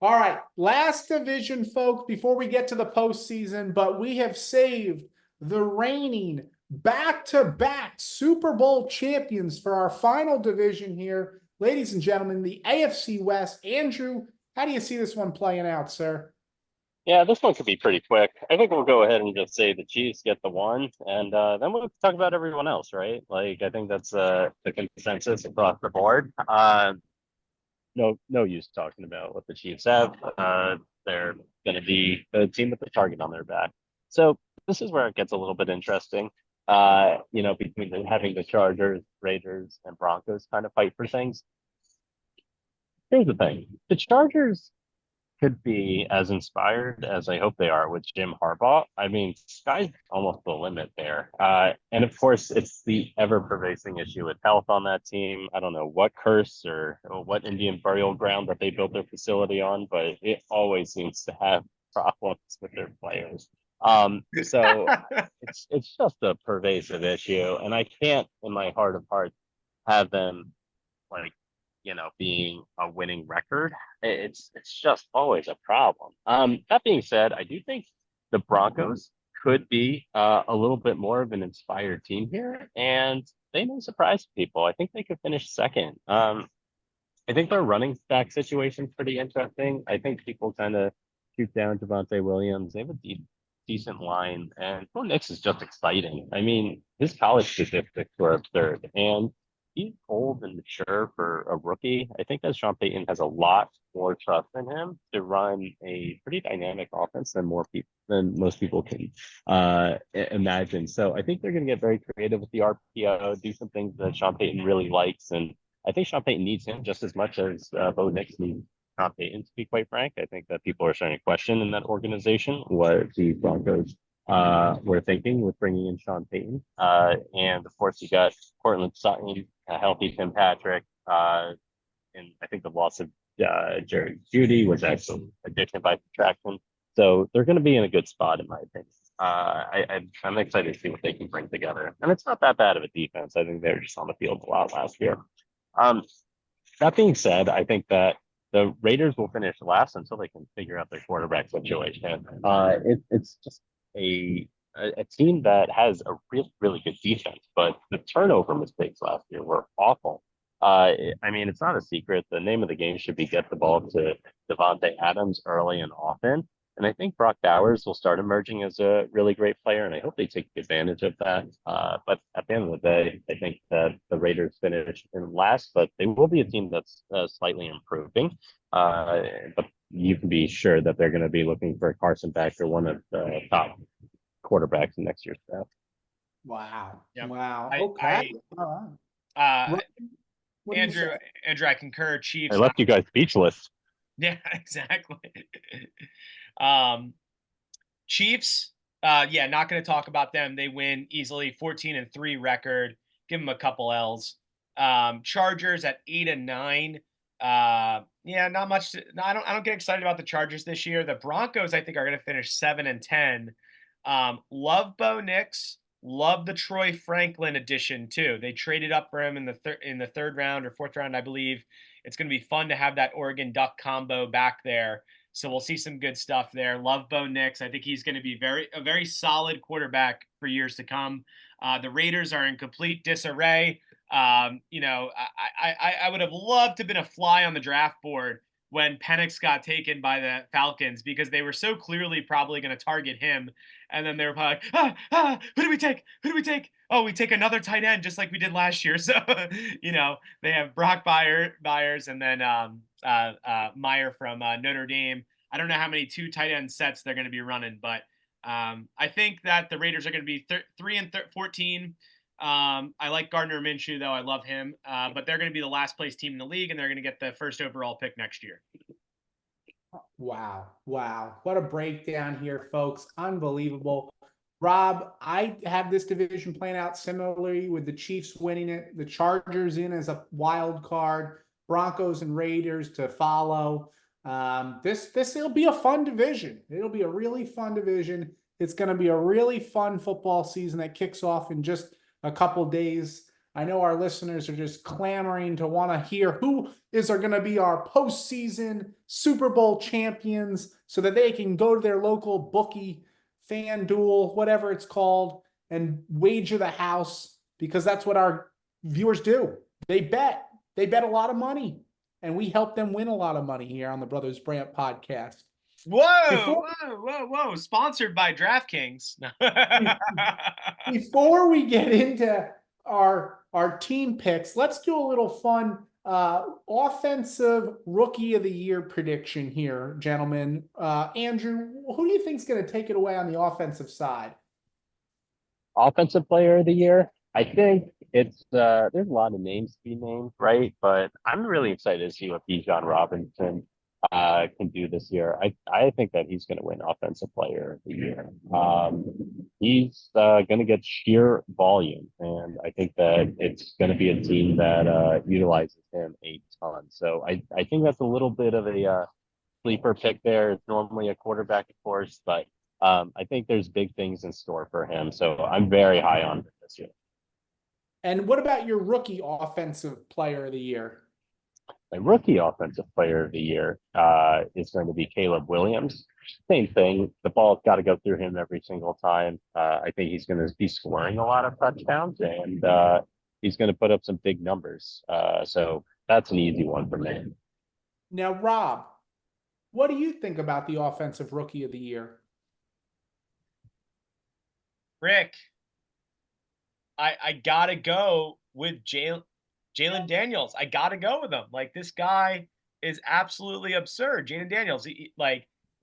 All right, last division, folks, before we get to the postseason, but we have saved the reigning back-to-back Super Bowl champions for our final division here. Ladies and gentlemen, the AFC West. Andrew, how do you see this one playing out, sir? Yeah, this one could be pretty quick. I think we'll go ahead and just say the Chiefs get the one, and then we'll talk about everyone else, right? Like, I think that's the consensus across the board. No use talking about what the Chiefs have. They're going to be a team with the target on their back. So this is where it gets a little bit interesting. Between having the Chargers, Raiders, and Broncos kind of fight for things. Here's the thing: the Chargers could be as inspired as I hope they are with Jim Harbaugh. I mean, sky's almost the limit there. And of course, it's the ever-pervasive issue with health on that team. I don't know what curse or what Indian burial ground that they built their facility on, but it always seems to have problems with their players. So it's just a pervasive issue, and I can't, in my heart of hearts, have them like being a winning record. It's just always a problem. That being said, I do think the Broncos could be a little bit more of an inspired team here, and they may surprise people. I think they could finish second. I think their running back situation is pretty interesting. I think people kind of shoot down Javonte Williams. They have a decent line, and Bo Nix is just exciting. I mean, his college statistics were absurd, and he's old and mature for a rookie. I think that Sean Payton has a lot more trust in him to run a pretty dynamic offense than most people can imagine. So I think they're going to get very creative with the RPO, do some things that Sean Payton really likes, and I think Sean Payton needs him just as much as Bo Nix needs Sean Payton, to be quite frank. I think that people are starting to question in that organization what the Broncos were thinking with bringing in Sean Payton. And of course, you got Cortland Sutton, a healthy Tim Patrick, And I think the loss of Jerry Judy was actually addition by subtraction. So they're going to be in a good spot, in my opinion. I'm excited to see what they can bring together. And it's not that bad of a defense. I think they were just on the field a lot last year. Um, that being said, I think that the Raiders will finish last until they can figure out their quarterback situation. It's just a team that has a really good defense, but the turnover mistakes last year were awful. I mean, it's not a secret. The name of the game should be get the ball to Devontae Adams early and often. And I think Brock Bowers will start emerging as a really great player, and I hope they take advantage of that. But at the end of the day, I think that the Raiders finish in last, but they will be a team that's slightly improving. But you can be sure that they're going to be looking for Carson back or one of the top quarterbacks in next year's draft. Wow. Yep. Wow. Okay. All right. Andrew, I concur. Chiefs. I left you guys speechless. Yeah, exactly. Chiefs, yeah, not going to talk about them. They win easily, 14-3 record. Give them a couple L's. Chargers at 8-9. Yeah, not much. I don't get excited about the Chargers this year. The Broncos, I think, are going to finish 7-10. Love Bo Nix. Love the Troy Franklin addition too. They traded up for him in the third round or fourth round, I believe. It's going to be fun to have that Oregon Duck combo back there. So we'll see some good stuff there. Love Bo Nix. I think he's going to be a very solid quarterback for years to come. The Raiders are in complete disarray. You know, I would have loved to have been a fly on the draft board when Penix got taken by the Falcons because they were so clearly probably going to target him. And then they were probably like, who do we take? Who do we take? Oh, we take another tight end just like we did last year. So, you know, they have Brock Byers and then Meyer from Notre Dame. I don't know how many 2 tight end sets they're going to be running, but I think that the Raiders are going to be 3-14. I like Gardner Minshew, though. I love him. But they're going to be the last place team in the league, and they're going to get the first overall pick next year. Wow. Wow. What a breakdown here, folks. Unbelievable. Rob, I have this division playing out similarly with the Chiefs winning it, the Chargers in as a wild card, Broncos and Raiders to follow. It'll be a fun division. It'll be a really fun division. It's going to be a really fun football season that kicks off in just a couple days. I know our listeners are just clamoring to want to hear who is going to be our postseason Super Bowl champions so that they can go to their local bookie, FanDuel, whatever it's called, and wager the house because that's what our viewers do. They bet a lot of money, and we help them win a lot of money here on the Brothers Brant podcast. Whoa. Sponsored by DraftKings. Before we get into our team picks, let's do a little fun offensive rookie of the year prediction here, gentlemen. Andrew, who do you think is going to take it away on the offensive side? Offensive player of the year, I think it's there's a lot of names to be named, right? But I'm really excited to see what Bijan Robinson can do this year. I think that he's going to win offensive player of the year. He's going to get sheer volume, and I think that it's going to be a team that utilizes him a ton. So I think that's a little bit of a sleeper pick there. It's normally a quarterback, of course, but I think there's big things in store for him. So I'm very high on him this year. And what about your rookie offensive player of the year? My rookie offensive player of the year is going to be Caleb Williams. Same thing. The ball's got to go through him every single time. I think he's going to be scoring a lot of touchdowns, and he's going to put up some big numbers. So that's an easy one for me. Now, Rob, what do you think about the offensive rookie of the year? Rick, I got to go with Jalen Daniels. I got to go with him. Like, this guy is absolutely absurd. Jalen Daniels, he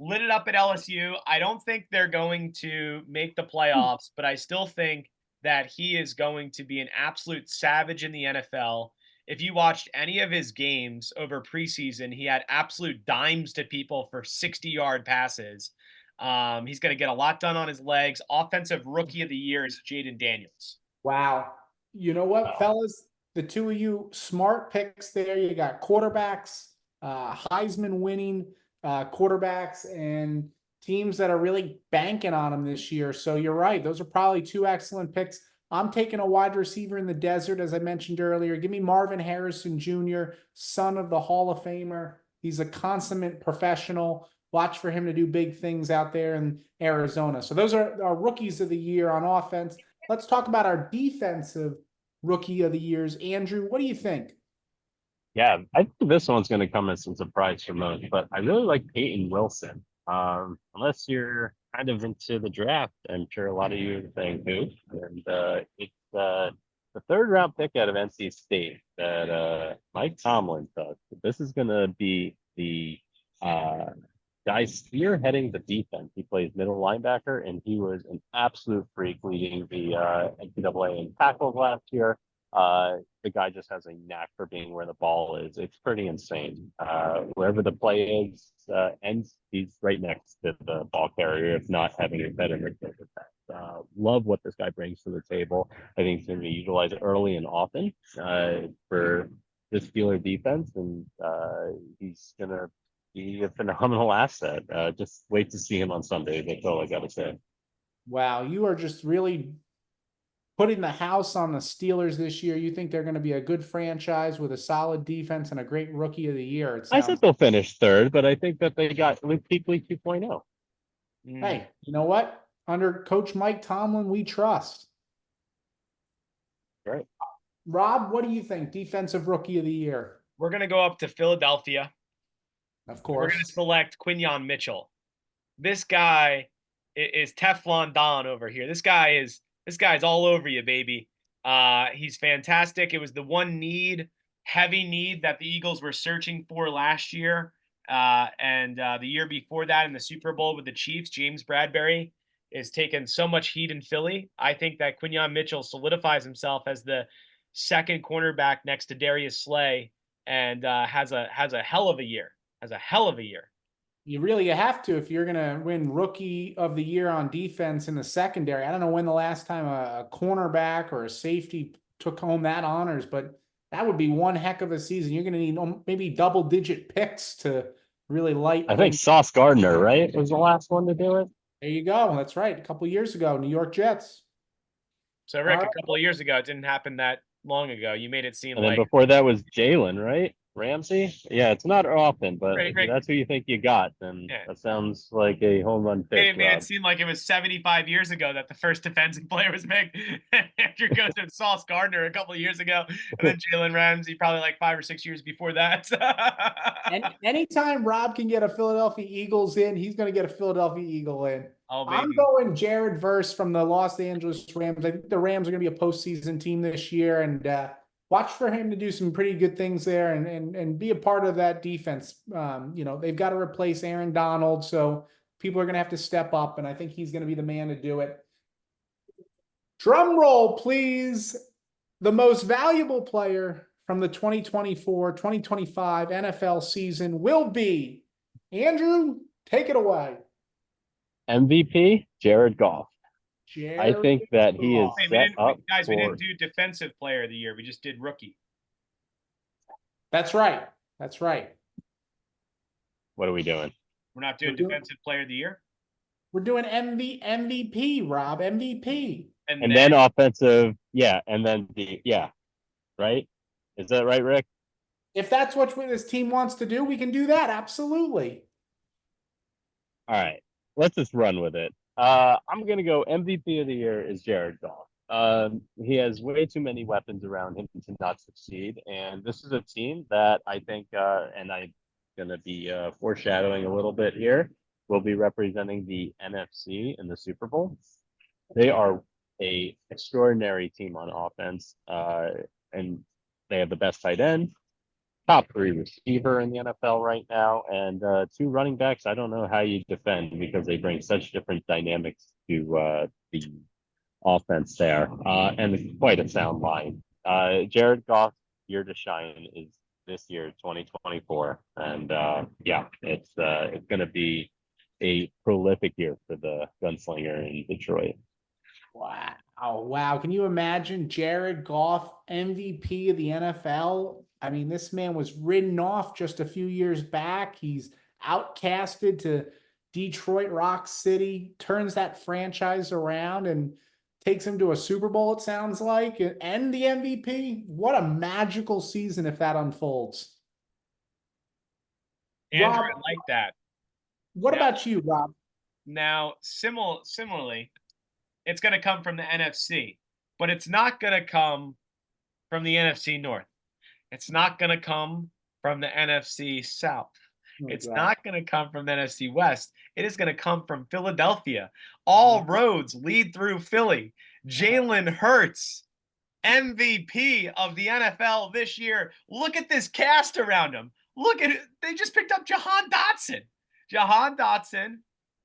lit it up at LSU. I don't think they're going to make the playoffs, but I still think that he is going to be an absolute savage in the NFL. If you watched any of his games over preseason, he had absolute dimes to people for 60-yard passes. He's going to get a lot done on his legs. Offensive rookie of the year is Jaden Daniels. Wow. You know what, fellas? the two of you smart picks there. You got quarterbacks, Heisman winning quarterbacks, and teams that are really banking on them this year. So you're right. Those are probably two excellent picks. I'm taking a wide receiver in the desert, as I mentioned earlier. Give me Marvin Harrison Jr., son of the Hall of Famer. He's a consummate professional. Watch for him to do big things out there in Arizona. So those are our rookies of the year on offense. Let's talk about our defensive rookie of the years. Andrew, what do you think? Yeah, I think this one's going to come as a surprise for most, but I really like Peyton Wilson. Unless you're kind of into the draft, I'm sure a lot of you are saying who. And it's the third round pick out of NC State that Mike Tomlin took. This is going to be the guy spearheading the defense. He plays middle linebacker, and he was an absolute freak leading the NCAA in tackles last year. The guy just has a knack for being where the ball is. It's pretty insane. Wherever the play is ends, he's right next to the ball carrier, if not having a better midfield attack. Love what this guy brings to the table. I think he's going to be utilized early and often for the Steeler defense, and he's going to be a phenomenal asset. Just wait to see him on Sunday. That's all I got to say. Wow, you are just really putting the house on the Steelers this year. You think they're going to be a good franchise with a solid defense and a great rookie of the year. It I said sounds. they'll finish third, but I think that they got Luke Kuechly 2.0. Hey, you know what? Under Coach Mike Tomlin, we trust. Right. Rob, what do you think? Defensive rookie of the year. We're going to go up to Philadelphia. Of We're going to course. select Quinyon Mitchell. This guy is Teflon Don over here. This guy's all over you, baby. He's fantastic. It was the one heavy need that the Eagles were searching for last year. And the year before that in the Super Bowl with the Chiefs, James Bradbury is taking so much heat in Philly. I think that Quinyon Mitchell solidifies himself as the second cornerback next to Darius Slay and has a hell of a year. You have to if you're going to win rookie of the year on defense in the secondary. I don't know when the last time a cornerback or a safety took home that honors, but that would be one heck of a season. You're going to need maybe double-digit picks to really light I think things. Sauce Gardner, right, was the last one to do it. There you go. That's right. A couple of years ago, New York Jets. So, Rick, a couple of years ago, it didn't happen that long ago. You made it seem And then like before that was Jalen, right? Ramsey? Yeah, it's not often, but Right, if that's who you think you got, then Yeah. that sounds like a home run pick. it made it seem like it was 75 years ago that the first defensive player was picked. Andrew goes to Sauce Gardner a couple of years ago, and then Jalen Ramsey probably like 5 or 6 years before that. And anytime Rob can get a Philadelphia Eagles in, he's going to get a Philadelphia Eagle in. Oh, I'm baby. going Jared Verse from the Los Angeles Rams. I think the Rams are going to be a postseason team this year, and watch for him to do some pretty good things there and be a part of that defense. They've got to replace Aaron Donald, so people are going to have to step up, and I think he's going to be the man to do it. Drum roll, please. The most valuable player from the 2024-2025 NFL season will be Andrew. Take it away. MVP, Jared Goff. I think that he is set up. We didn't do defensive player of the year. We just did rookie. That's right. What are we doing? We're not doing defensive player of the year. We're doing MVP, Rob. MVP. And then offensive, and then right? Is that right, Rick? If that's what this team wants to do, we can do that. Absolutely. All right. Let's just run with it. I'm going to go MVP of the year is Jared Goff. He has way too many weapons around him to not succeed. And this is a team that I think, and I'm going to be foreshadowing a little bit here, will be representing the NFC in the Super Bowl. They are a extraordinary team on offense, and they have the best tight end, top 3 receiver in the NFL right now, and 2 running backs. I don't know how you defend because they bring such different dynamics to the offense there, and it's quite a sound line. Jared Goff's year to shine is this year, 2024, and it's going to be a prolific year for the gunslinger in Detroit. Wow. Wow. Can you imagine Jared Goff, MVP of the NFL? I mean, this man was ridden off just a few years back. He's outcasted to Detroit Rock City, turns that franchise around and takes him to a Super Bowl, it sounds like, and the MVP. What a magical season if that unfolds. Andrew, Rob, I like that. what Now, about you, Rob? now similarly, it's going to come from the NFC, but it's not going to come from the NFC North. It's not going to come from the NFC South. It's not going to come from the NFC West. It is going to come from Philadelphia. All roads lead through Philly. Jalen Hurts, MVP of the NFL this year. Look at this cast around him. Look at it. They just picked up Jahan Dotson. Jahan Dotson.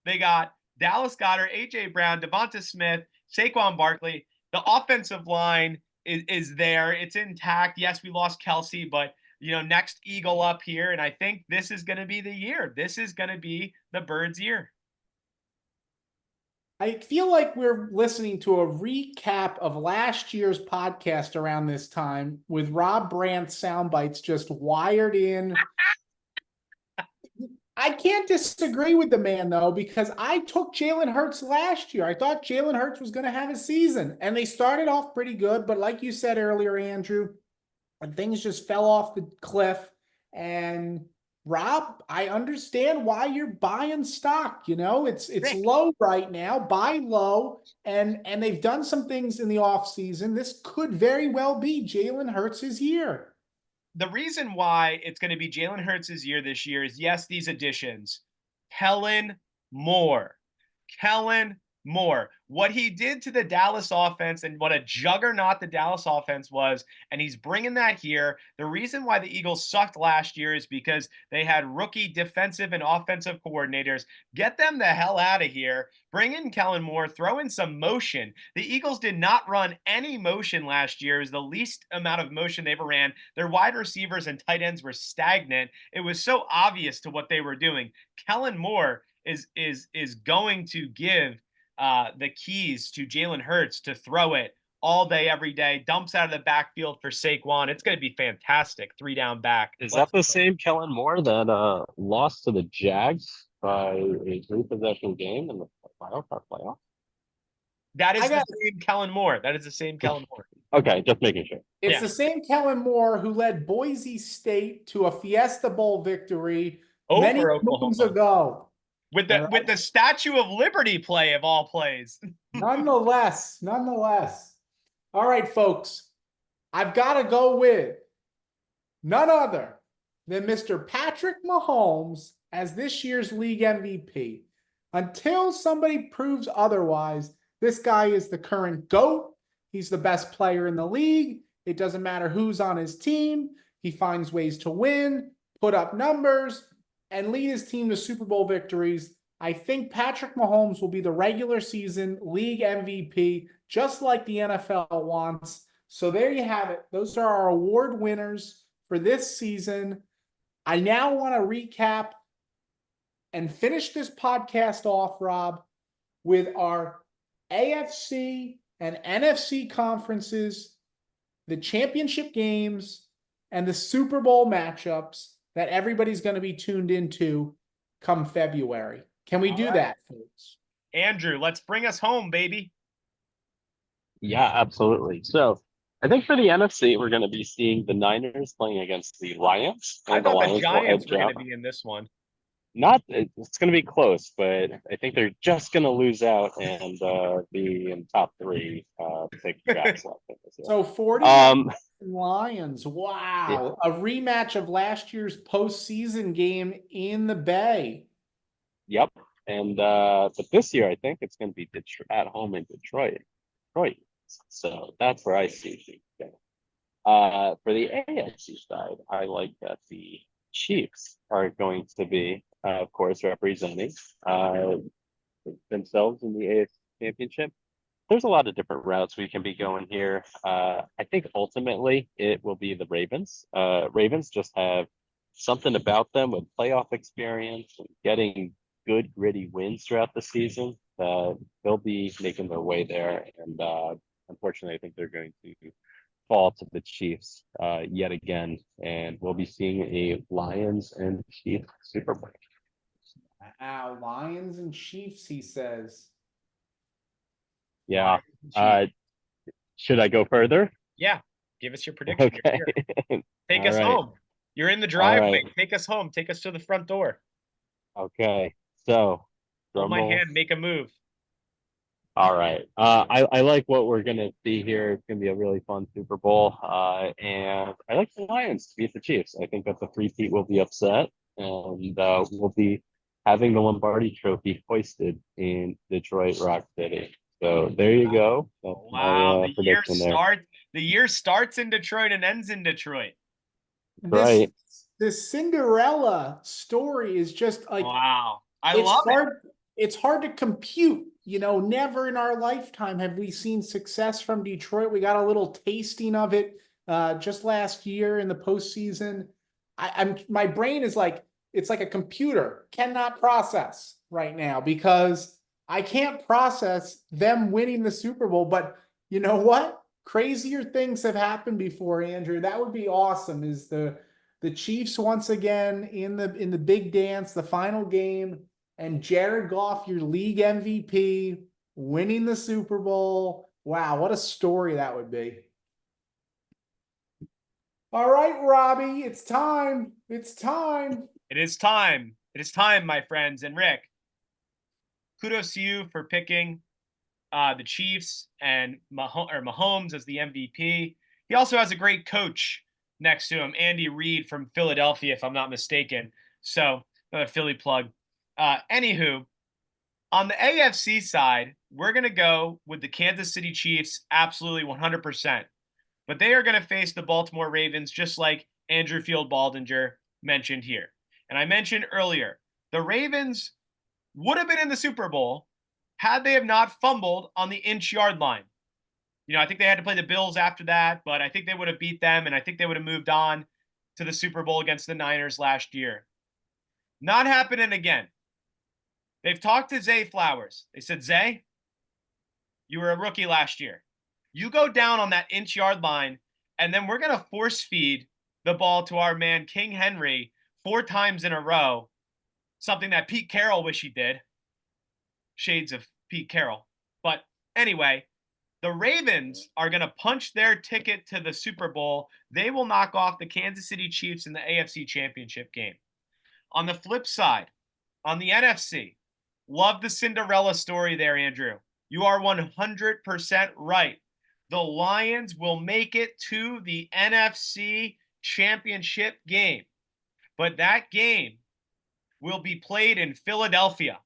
They got Dallas Goedert, A.J. Brown, Devonta Smith, Saquon Barkley. The offensive line is there. It's intact. Yes, we lost Kelsey, but next Eagle up here. And I think this is going to be the year. This is going to be the Birds' year. I feel like we're listening to a recap of last year's podcast around this time with Rob Brandt's sound bites just wired in. I can't disagree with the man, though, because I took Jalen Hurts last year. I thought Jalen Hurts was going to have a season, and they started off pretty good. But like you said earlier, Andrew, and things just fell off the cliff. And Rob, I understand why you're buying stock. It's low right now. Buy low, and they've done some things in the offseason. This could very well be Jalen Hurts' year. The reason why it's going to be Jalen Hurts' year this year is, yes, these additions. Kellen Moore. What he did to the Dallas offense and what a juggernaut the Dallas offense was, and he's bringing that here. The reason why the Eagles sucked last year is because they had rookie defensive and offensive coordinators. Get them the hell out of here. Bring in Kellen Moore. Throw in some motion. The Eagles did not run any motion last year. It was the least amount of motion they ever ran. Their wide receivers and tight ends were stagnant. It was so obvious to what they were doing. Kellen Moore is going to give the keys to Jalen Hurts to throw it all day, every day. Dumps out of the backfield for Saquon. It's going to be fantastic. 3 down back. Is that the same Kellen Moore that lost to the Jags by a 3-possession game in the playoff? That is the same Kellen Moore. That is the same Kellen Moore. Okay, just making sure. It's the same Kellen Moore who led Boise State to a Fiesta Bowl victory many moons ago. With the Statue of Liberty play of all plays. Nonetheless. All right, folks. I've got to go with none other than Mr. Patrick Mahomes as this year's league MVP. Until somebody proves otherwise, this guy is the current GOAT. He's the best player in the league. It doesn't matter who's on his team. He finds ways to win, put up numbers, and lead his team to Super Bowl victories. I think Patrick Mahomes will be the regular season league MVP, just like the NFL wants. So there you have it. Those are our award winners for this season. I now want to recap and finish this podcast off, Rob, with our AFC and NFC conferences, the championship games, and the Super Bowl matchups that everybody's going to be tuned into come February. Can we do that, folks? Andrew, let's bring us home, baby. Yeah, absolutely. So I think for the NFC, we're going to be seeing the Niners playing against the Lions. I thought the Giants were going to be in this one. It's going to be close, but I think they're just going to lose out and be in top 3. So 40 Lions. Wow. Yeah. A rematch of last year's postseason game in the Bay. Yep. And but this year, I think it's going to be at home in Detroit. So that's where I see things going. For the AFC side, I like that the Chiefs are going to be, of course, representing themselves in the AFC Championship. There's a lot of different routes we can be going here. I think ultimately it will be the Ravens. Ravens just have something about them with playoff experience and getting good, gritty wins throughout the season they'll be making their way there. And unfortunately, I think they're going to fall to the Chiefs yet again, and we'll be seeing a Lions and Chiefs Super Bowl. Wow, Lions and Chiefs, he says. Yeah. Chiefs. Should I go further? Yeah. Give us your prediction. Okay. Take All us right. home. You're in the driveway. right. Take us home. Take us to the front door. Okay. So, Hold my drum roll. hand. Make a move. All right. I like what we're gonna see here. It's gonna be a really fun Super Bowl. And I like the Lions to beat the Chiefs. I think that the three-peat will be upset, and we'll be having the Lombardi Trophy hoisted in Detroit Rock City. So there you go. That's Wow, my prediction there. The year starts in Detroit and ends in Detroit. Right. This Cinderella story is just like, Wow. I it's love hard. It's hard to compute. Never in our lifetime have we seen success from Detroit. We got a little tasting of it just last year in the postseason. My brain is like, it's like a computer cannot process right now, because I can't process them winning the Super Bowl. But you know what? Crazier things have happened before, Andrew. That would be awesome. Is the Chiefs once again in the big dance, the final game, and Jared Goff, your league MVP, winning the Super Bowl. Wow, what a story that would be. All right, Robbie, it's time. It's time. It is time. It is time, my friends. And Rick, kudos to you for picking the Chiefs and Mahomes as the MVP. He also has a great coach next to him, Andy Reid from Philadelphia, if I'm not mistaken. So, another Philly plug. Anywho, on the AFC side, we're going to go with the Kansas City Chiefs absolutely 100%. But they are going to face the Baltimore Ravens, just like Andrew Field Baldinger mentioned here. And I mentioned earlier, the Ravens would have been in the Super Bowl had they have not fumbled on the inch-yard line. I think they had to play the Bills after that, but I think they would have beat them, and I think they would have moved on to the Super Bowl against the Niners last year. Not happening again. They've talked to Zay Flowers. They said, Zay, you were a rookie last year. You go down on that inch-yard line, and then we're going to force feed the ball to our man King Henry 4 times in a row, something that Pete Carroll wish he did. Shades of Pete Carroll. But anyway, the Ravens are going to punch their ticket to the Super Bowl. They will knock off the Kansas City Chiefs in the AFC Championship game. On the flip side, on the NFC, love the Cinderella story there, Andrew. You are 100% right. The Lions will make it to the NFC Championship game. But that game will be played in Philadelphia.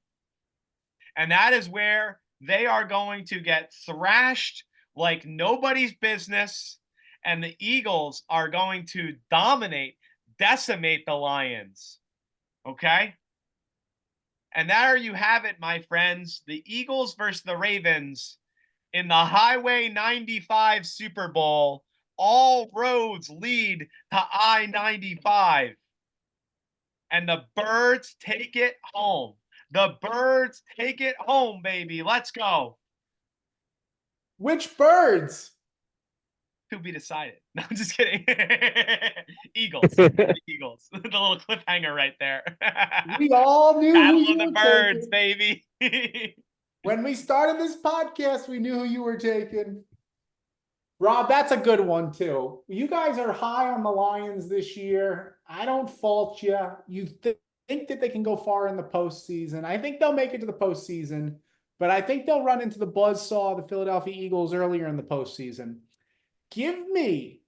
And that is where they are going to get thrashed like nobody's business. And the Eagles are going to decimate the Lions. Okay? And there you have it, my friends. The Eagles versus the Ravens in the Highway 95 Super Bowl. All roads lead to I-95. And the Birds take it home. The Birds take it home, baby. Let's go. Which Birds? To be decided. No, I'm just kidding. Eagles. The Eagles. The little cliffhanger right there. We all knew Battle who you of the were Birds, taking. baby. When we started this podcast, we knew who you were taking. Rob, that's a good one too. You guys are high on the Lions this year. I don't fault you. You think that they can go far in the postseason. I think they'll make it to the postseason, but I think they'll run into the buzzsaw of the Philadelphia Eagles earlier in the postseason. Give me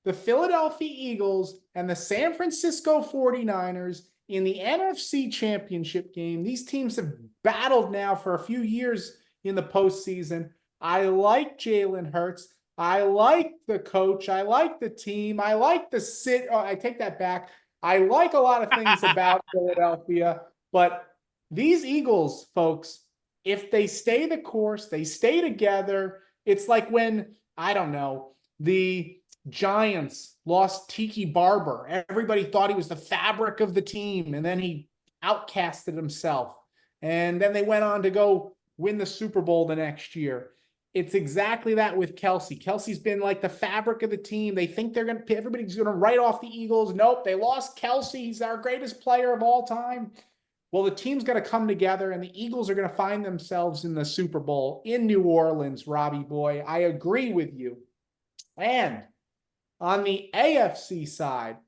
the Philadelphia Eagles and the San Francisco 49ers in the NFC Championship game. These teams have battled now for a few years in the postseason. I like Jalen Hurts. I like the coach. I like the team. I like the sit. Oh, I take that back. I like a lot of things about Philadelphia, but these Eagles, folks, if they stay the course, they stay together. It's like when, I don't know, the Giants lost Tiki Barber. Everybody thought he was the fabric of the team, and then he outcasted himself. And then they went on to go win the Super Bowl the next year. It's exactly that with Kelsey. Kelsey's been like the fabric of the team. They think everybody's going to write off the Eagles. Nope, they lost Kelsey. He's our greatest player of all time. Well, the team's got to come together, and the Eagles are going to find themselves in the Super Bowl in New Orleans, Robbie boy. I agree with you. And on the AFC side,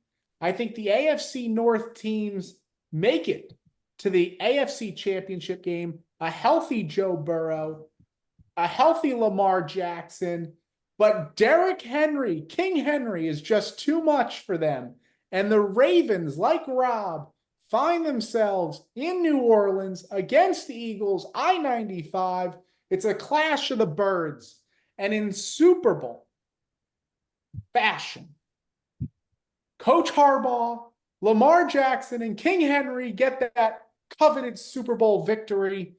I think the AFC North teams make it to the AFC Championship game. A healthy Joe Burrow, a healthy Lamar Jackson, but Derrick Henry, King Henry, is just too much for them. And the Ravens, like Rob, find themselves in New Orleans against the Eagles, I-95. It's a clash of the birds. And in Super Bowl fashion, Coach Harbaugh, Lamar Jackson, and King Henry get that coveted Super Bowl victory.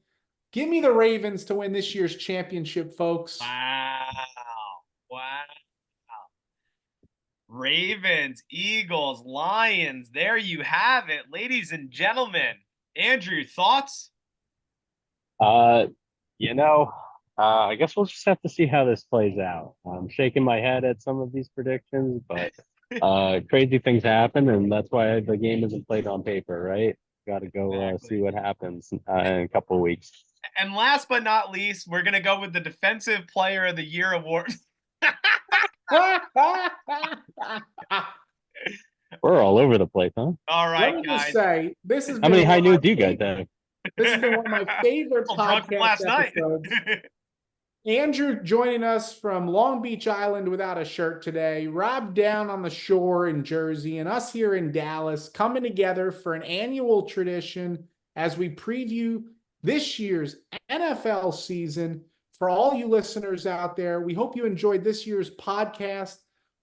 Give me the Ravens to win this year's championship, folks. Wow. Ravens, Eagles, Lions. There you have it, ladies and gentlemen. Andrew, thoughts? I guess we'll just have to see how this plays out. I'm shaking my head at some of these predictions, but crazy things happen, and that's why the game isn't played on paper, right? Got to go see what happens in a couple of weeks. And last but not least, we're going to go with the Defensive Player of the Year award. We're all over the place, huh? All right, Let me guys. just say, this is How many high noons do you guys have? This has been one of my favorite podcast last episodes. night. Andrew joining us from Long Beach Island without a shirt today, Rob down on the shore in Jersey, and us here in Dallas coming together for an annual tradition as we preview this year's NFL season. For all you listeners out there, we hope you enjoyed this year's podcast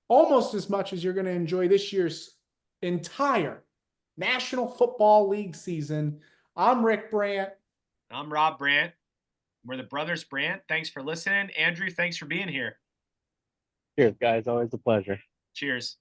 almost as much as you're going to enjoy this year's entire National Football League season. I'm Rick Brandt. I'm Rob Brandt. We're the Brothers Brandt. Thanks for listening. Andrew, thanks for being here. Cheers, guys. Always a pleasure. Cheers.